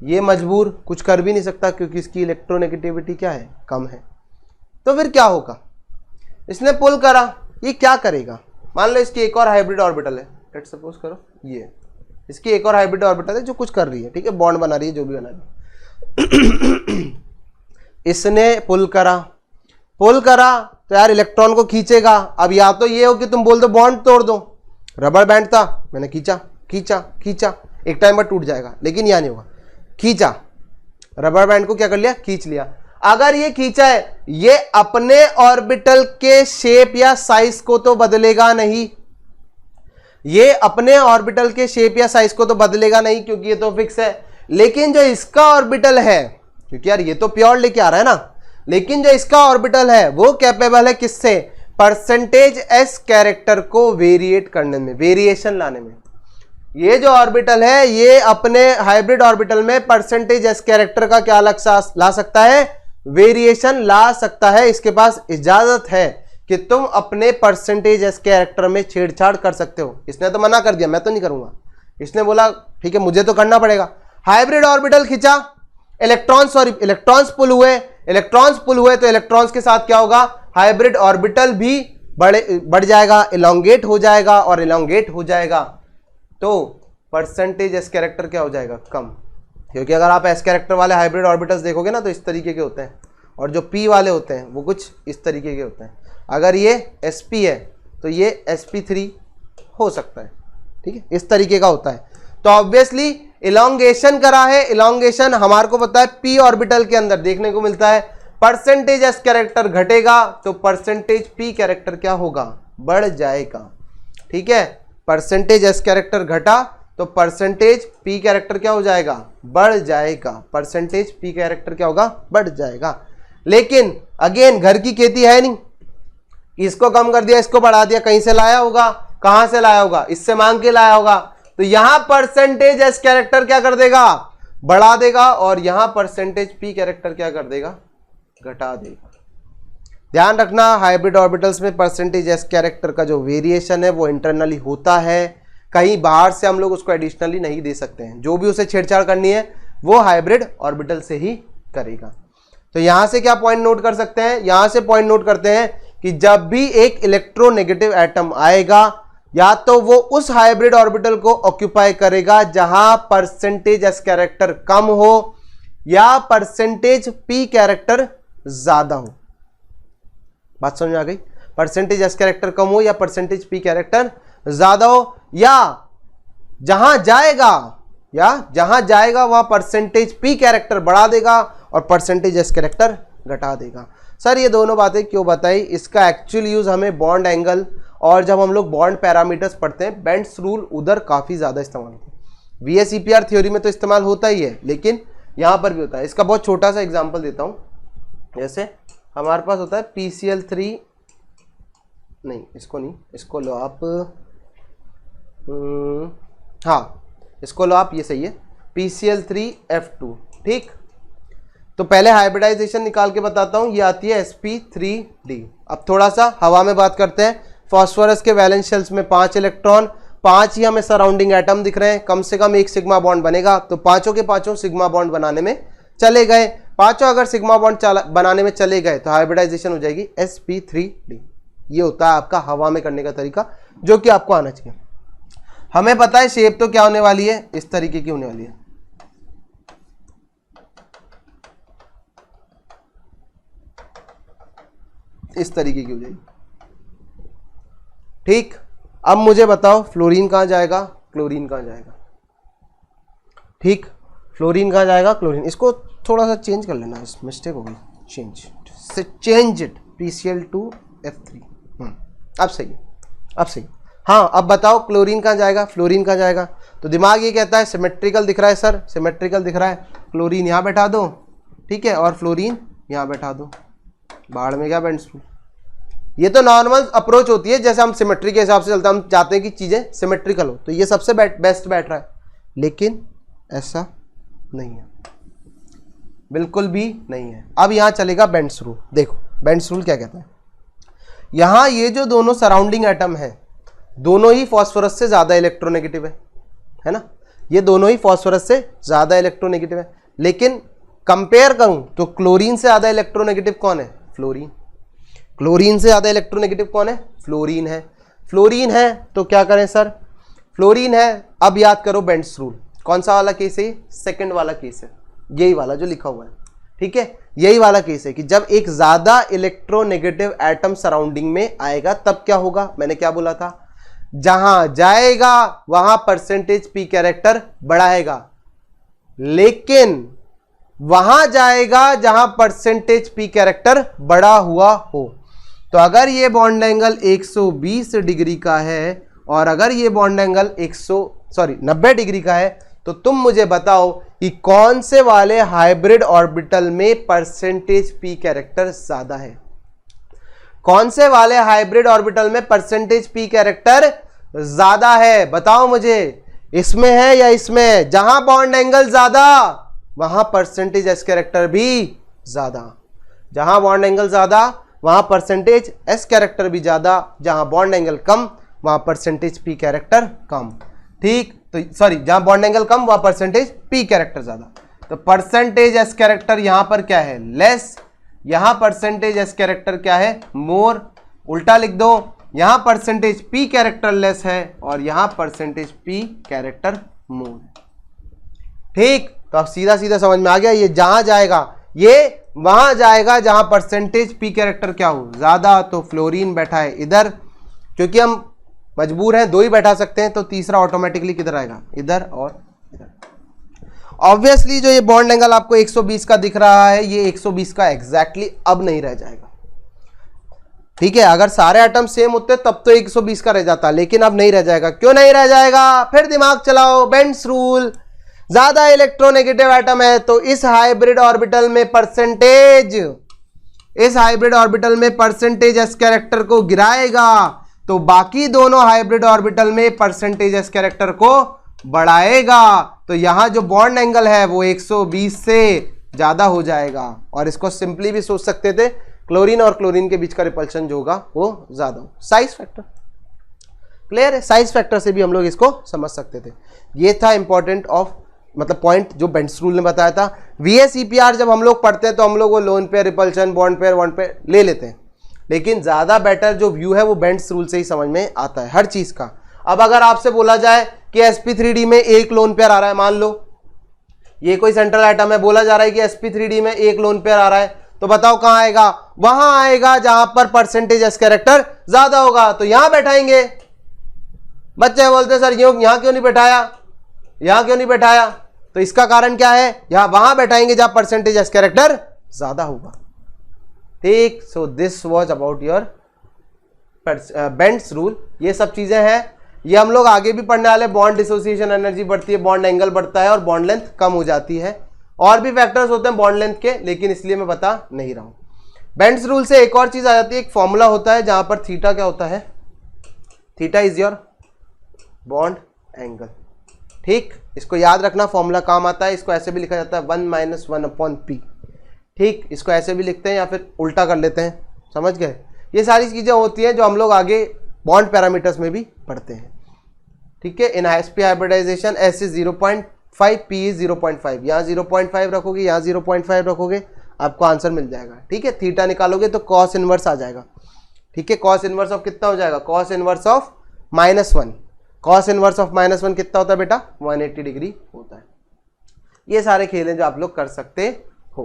ये मजबूर कुछ कर भी नहीं सकता क्योंकि इसकी इलेक्ट्रोनेगेटिविटी क्या है? कम है। तो फिर क्या होगा? इसने पुल करा, ये क्या करेगा? मान लो इसकी एक और हाइब्रिड ऑर्बिटल है, लेट्स सपोज करो ये इसकी एक और हाइब्रिड ऑर्बिटल है जो कुछ कर रही है, ठीक है, बॉन्ड बना रही है, जो भी बना रही है। इसने पुल करा तो यार इलेक्ट्रॉन को खींचेगा। अब या तो ये हो कि तुम बोल दो बॉन्ड तोड़ दो, रबर बैंड था, मैंने खींचा, एक टाइम पर टूट जाएगा, लेकिन यह नहीं होगा। खींचा, रबर बैंड को क्या कर लिया? खींच लिया। अगर ये खींचा है, ये अपने ऑर्बिटल के शेप या साइज को तो बदलेगा नहीं, ये अपने ऑर्बिटल के शेप या साइज को तो बदलेगा नहीं क्योंकि ये तो फिक्स है। लेकिन जो इसका ऑर्बिटल है, क्योंकि यार ये तो प्योर लेके आ रहा है ना, लेकिन जो इसका ऑर्बिटल है वो कैपेबल है किससे, परसेंटेज एस कैरेक्टर को वेरिएट करने में, वेरिएशन लाने में। ये जो ऑर्बिटल है ये अपने हाइब्रिड ऑर्बिटल में परसेंटेज एस कैरेक्टर का क्या ला सकता है, वेरिएशन ला सकता है। इसके पास इजाजत है कि तुम अपने परसेंटेज एस कैरेक्टर में छेड़छाड़ कर सकते हो। इसने तो मना कर दिया, मैं तो नहीं करूंगा। इसने बोला ठीक है मुझे तो करना पड़ेगा। हाइब्रिड ऑर्बिटल खींचा, इलेक्ट्रॉन्स पुल हुए, तो इलेक्ट्रॉन्स के साथ क्या होगा, हाइब्रिड ऑर्बिटल भी बढ़ जाएगा, इलोंगेट हो जाएगा, और इलोंगेट हो जाएगा तो परसेंटेज एस कैरेक्टर क्या हो जाएगा, कम। क्योंकि अगर आप एस कैरेक्टर वाले हाइब्रिड ऑर्बिटल्स देखोगे ना तो इस तरीके के होते हैं, और जो पी वाले होते हैं वो कुछ इस तरीके के होते हैं। अगर ये sp है तो ये sp3 हो सकता है, ठीक है, इस तरीके का होता है। तो ऑब्वियसली इलोंगेशन करा है, इलोंगेशन हमारे को पता है p ऑर्बिटल के अंदर देखने को मिलता है। परसेंटेज एस कैरेक्टर घटेगा तो परसेंटेज p कैरेक्टर क्या होगा, बढ़ जाएगा, ठीक है। परसेंटेज एस कैरेक्टर घटा तो परसेंटेज p कैरेक्टर क्या हो जाएगा, बढ़ जाएगा, परसेंटेज p कैरेक्टर क्या होगा, बढ़ जाएगा। लेकिन अगेन घर की खेती है नहीं, इसको कम कर दिया, इसको बढ़ा दिया, कहीं से लाया होगा, कहां से लाया होगा, इससे मांग के लाया होगा। तो यहां परसेंटेज एस कैरेक्टर क्या कर देगा, बढ़ा देगा, और यहां परसेंटेज p कैरेक्टर क्या कर देगा, घटा देगा। ध्यान रखना हाइब्रिड ऑर्बिटल्स में परसेंटेज एस कैरेक्टर का जो वेरिएशन है वो इंटरनली होता है, कहीं बाहर से हम लोग उसको एडिशनली नहीं दे सकते हैं। जो भी उसे छेड़छाड़ करनी है वो हाइब्रिड ऑर्बिटल से ही करेगा। तो यहां से क्या पॉइंट नोट कर सकते हैं, यहां से पॉइंट नोट करते हैं कि जब भी एक इलेक्ट्रोनेगेटिव एटम आएगा या तो वो उस हाइब्रिड ऑर्बिटल को ऑक्यूपाई करेगा जहां परसेंटेज एस कैरेक्टर कम हो या परसेंटेज पी कैरेक्टर ज्यादा हो। बात समझ आ गई, परसेंटेज एस कैरेक्टर कम हो या परसेंटेज पी कैरेक्टर ज्यादा हो, या जहां जाएगा वहां परसेंटेज पी कैरेक्टर बढ़ा देगा और परसेंटेज एस कैरेक्टर घटा देगा। सर ये दोनों बातें क्यों बताई, इसका एक्चुअल यूज हमें बॉन्ड एंगल और जब हम लोग बॉन्ड पैरामीटर्स पढ़ते हैं बेंड्स रूल उधर काफी ज्यादा इस्तेमाल होता है। VSEPR थ्योरी में तो इस्तेमाल होता ही है लेकिन यहां पर भी होता है। इसका बहुत छोटा सा एग्जांपल देता हूं, जैसे हमारे पास होता है PCl3, नहीं इसको नहीं, इसको लो आप, हाँ इसको लो आप, ये सही है, PCl3F2, ठीक। तो पहले हाइब्रिडाइजेशन निकाल के बताता हूं, ये आती है sp3d। अब थोड़ा सा हवा में बात करते हैं। फास्फोरस के वैलेंस शेल्स में 5 इलेक्ट्रॉन, 5 ही हमें सराउंडिंग एटम दिख रहे हैं, कम से कम एक सिग्मा बॉन्ड बनेगा, तो पांचों के पांचों सिग्मा बॉन्ड बनाने में चले गए। पांचों अगर सिग्मा बॉन्ड बनाने में चले गए तो हाइब्रिडाइजेशन हो जाएगी sp3d। ये होता है आपका हवा में करने का तरीका, जो कि आपको आना चाहिए। हमें पता है शेप तो क्या होने वाली है, इस तरीके की होने वाली है, इस तरीके की हो जाएगी, ठीक। अब मुझे बताओ फ्लोरीन कहां जाएगा, क्लोरीन कहां जाएगा, ठीक। फ्लोरीन कहां जाएगा, क्लोरीन। इसको थोड़ा सा चेंज कर लेना, इस मिस्टेक हो गई, चेंज इट, PCl2F3। अब सही है, अब सही। हाँ अब बताओ क्लोरीन कहां जाएगा, फ्लोरीन कहां जाएगा। तो दिमाग ये कहता है सिमेट्रिकल दिख रहा है सर, सिमेट्रिकल दिख रहा है, क्लोरीन यहां बैठा दो, ठीक है, और फ्लोरीन यहां बैठा दो, बाहर में क्या बेंड्स रूल। ये तो नॉर्मल अप्रोच होती है, जैसे हम सिमेट्री के हिसाब से चलते हैं, हम चाहते हैं कि चीजें सिमेट्रिकल हो, तो ये सबसे बेस्ट बैठ रहा है, लेकिन ऐसा नहीं है, बिल्कुल भी नहीं है। अब यहां चलेगा बेंड्स रूल। देखो बेंड्स रूल क्या कहता है, यहां ये जो दोनों सराउंडिंग एटम है दोनों ही फास्फोरस से ज्यादा इलेक्ट्रोनेगेटिव है ना, ये दोनों ही फास्फोरस से ज्यादा इलेक्ट्रोनेगेटिव है, लेकिन कंपेयर करूं तो क्लोरीन से ज्यादा इलेक्ट्रोनेगेटिव कौन है, फ्लोरीन। क्लोरीन से ज्यादा इलेक्ट्रोनेगेटिव कौन है, फ्लोरीन है। फ्लोरीन है तो क्या करें सर, फ्लोरीन है। अब याद करो बेंड्स रूल, कौन सा वाला केस है, सेकंड वाला केस है, यही वाला जो लिखा हुआ है, ठीक है, यही वाला केस है कि जब एक ज्यादा इलेक्ट्रोनेगेटिव एटम सराउंडिंग में आएगा तब क्या होगा, मैंने क्या बोला था, जहां जाएगा वहां परसेंटेज पी कैरेक्टर बढ़ाएगा, लेकिन वहां जाएगा जहां परसेंटेज पी कैरेक्टर बड़ा हुआ हो। तो अगर ये बॉन्ड एंगल 120 डिग्री का है और अगर ये बॉन्ड एंगल 90 डिग्री का है, तो तुम मुझे बताओ कि कौन से वाले हाइब्रिड ऑर्बिटल में परसेंटेज पी कैरेक्टर ज्यादा है। कौन से वाले हाइब्रिड ऑर्बिटल में परसेंटेज पी कैरेक्टर ज्यादा है, बताओ मुझे। इसमें है या इसमें है? जहां बॉन्ड एंगल ज्यादा वहां परसेंटेज एस कैरेक्टर भी ज्यादा। जहां बॉन्ड एंगल ज्यादा वहां परसेंटेज एस कैरेक्टर भी ज्यादा। जहां बॉन्ड एंगल कम वहां परसेंटेज पी कैरेक्टर कम। ठीक, तो सॉरी, जहां बॉन्ड एंगल कम वहां परसेंटेज पी कैरेक्टर ज्यादा। तो परसेंटेज एस कैरेक्टर यहां पर क्या है? लेस। यहां परसेंटेज एस कैरेक्टर क्या है? मोर। उल्टा लिख दो, यहां परसेंटेज पी कैरेक्टर लेस है और यहां परसेंटेज पी कैरेक्टर मोर। ठीक, तो अब सीधा सीधा समझ में आ गया। ये जहां जाएगा ये वहां जाएगा जहां परसेंटेज पी कैरेक्टर क्या हो? ज्यादा। तो फ्लोरीन बैठा है इधर, क्योंकि हम मजबूर हैं, दो ही बैठा सकते हैं, तो तीसरा ऑटोमेटिकली किधर आएगा? इधर और इधर। ऑब्वियसली जो ये बॉन्ड एंगल आपको 120 का दिख रहा है, ये 120 का एग्जैक्टली अब नहीं रह जाएगा। ठीक है, अगर सारे एटम सेम होते तब तो 120 का रह जाता, लेकिन अब नहीं रह जाएगा। क्यों नहीं रह जाएगा? फिर दिमाग चलाओ, बेंड्स रूल। ज्यादा इलेक्ट्रोनेगेटिव एटम है तो इस हाइब्रिड ऑर्बिटल में परसेंटेज एस कैरेक्टर को गिराएगा, तो बाकी दोनों हाइब्रिड ऑर्बिटल में परसेंटेज एस कैरेक्टर को बढ़ाएगा। तो यहां जो बॉन्ड एंगल है वो 120 से ज्यादा हो जाएगा। और इसको सिंपली भी सोच सकते थे, क्लोरीन और क्लोरीन के बीच का रिपल्शन जो होगा वो ज्यादा हो। साइज फैक्टर क्लियर है? साइज फैक्टर से भी हम लोग इसको समझ सकते थे। ये था इंपॉर्टेंट ऑफ मतलब पॉइंट जो बेंड्स रूल ने बताया था। VSEPR जब हम लोग पढ़ते हैं तो हम लोग वो lone pair, repulsion, bond pair ले लेते हैं, लेकिन ज्यादा बेटर जो व्यू है वो बेंड्स रूल से ही समझ में आता है हर चीज का। अब अगर आपसे बोला जाए कि sp3d में एक लोन पेयर आ रहा है, मान लो ये कोई सेंट्रल एटम है, बोला जा रहा है कि sp3d में एक लोन पेयर आ रहा है, तो बताओ कहां आएगा? वहां आएगा जहां पर परसेंटेज एस कैरेक्टर ज्यादा होगा। तो यहां बैठाएंगे। बच्चे बोलते सर यहां क्यों नहीं बैठाया, यहां क्यों नहीं बैठाया? तो इसका कारण क्या है? यहां वहां बैठाएंगे जहां परसेंटेज एस कैरेक्टर ज्यादा होगा। ठीक, so this was about your Bent's rule. ये सब चीजें हैं, ये हम लोग आगे भी पढ़ने वाले। बॉन्ड डिसोसिएशन एनर्जी बढ़ती है, बॉन्ड एंगल बढ़ता है और बॉन्ड लेंथ कम हो जाती है। और भी फैक्टर्स होते हैं बॉन्ड लेंथ के, लेकिन इसलिए मैं बता नहीं रहा हूं। बेंड्स रूल से एक और चीज आ जाती है, एक फॉर्मूला होता है जहां पर थीटा क्या होता है? Theta is your bond angle. ठीक, इसको याद रखना, फॉर्मूला काम आता है। इसको ऐसे भी लिखा जाता है 1 - 1/p। ठीक, इसको ऐसे भी लिखते हैं या फिर उल्टा कर लेते हैं, समझ गए? ये सारी चीजें होती हैं जो हम लोग आगे बॉन्ड पैरामीटर्स में भी पढ़ते हैं। ठीक है, इन sp hybridisation S is 0.5, P is 0.5। यहाँ 0.5 रखोगे, यहाँ 0.5 रखोगे, आपको आंसर मिल जाएगा। ठीक है, थीटा निकालोगे तो कॉस इनवर्स आ जाएगा। ठीक है, कॉस इनवर्स ऑफ कितना हो जाएगा? Cos inverse of -1। Cos inverse of -1 कितना होता है बेटा? 180 डिग्री होता है। ये सारे खेल हैं जो आप लोग कर सकते हो।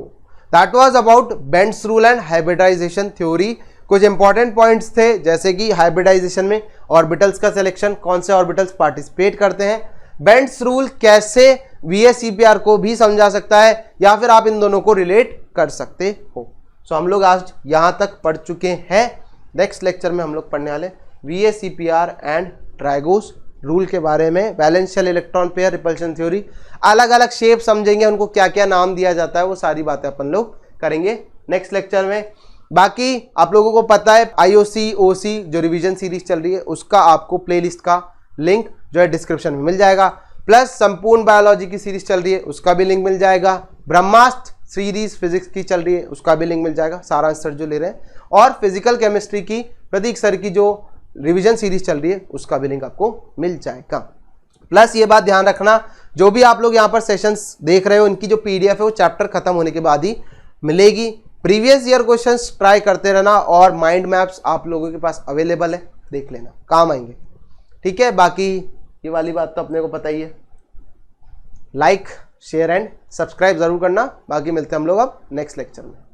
That was about Bent's rule and hybridization theory. कुछ इंपॉर्टेंट पॉइंट्स थे, जैसे कि हाइब्रिडाइजेशन में ऑर्बिटल्स का सिलेक्शन, कौन से ऑर्बिटल्स पार्टिसिपेट करते हैं, बेंड्स रूल कैसे VSEPR को भी समझा सकता है, या फिर आप इन दोनों को रिलेट कर सकते हो। सो हम लोग आज यहां तक पढ़ चुके हैं। नेक्स्ट लेक्चर में हम लोग पढ़ने वाले VSEPR एंड ट्राइगोस रूल के बारे में, valence shell electron pair, repulsion theory, अलग अलग शेप समझेंगे, उनको क्या क्या नाम दिया जाता है, वो सारी बातें अपन लोग करेंगे नेक्स्ट लेक्चर में। बाकी आप लोगों को पता है IOC OC जो रिवीजन सीरीज चल रही है, उसका आपको प्लेलिस्ट का लिंक जो है डिस्क्रिप्शन में मिल जाएगा। प्लस संपूर्ण बायोलॉजी की सीरीज चल रही है, उसका भी लिंक मिल जाएगा। ब्रह्मास्त्र सीरीज फिजिक्स की चल रही है, उसका भी लिंक मिल जाएगा, सारा आंसर जो ले रहे हैं। और फिजिकल केमिस्ट्री की प्रतीक सर की जो रिवीजन सीरीज चल रही है, उसका भी लिंक आपको मिल जाएगा। प्लस ये बात ध्यान रखना, जो भी आप लोग यहाँ पर सेशंस देख रहे हो, इनकी जो PDF है वो चैप्टर खत्म होने के बाद ही मिलेगी। प्रीवियस ईयर क्वेश्चंस ट्राई करते रहना, और माइंड मैप्स आप लोगों के पास अवेलेबल है, देख लेना, काम आएंगे। ठीक है, बाकी ये वाली बात तो अपने को पता ही है, लाइक शेयर एंड सब्सक्राइब जरूर करना। बाकी मिलते हैं हम लोग अब नेक्स्ट लेक्चर में।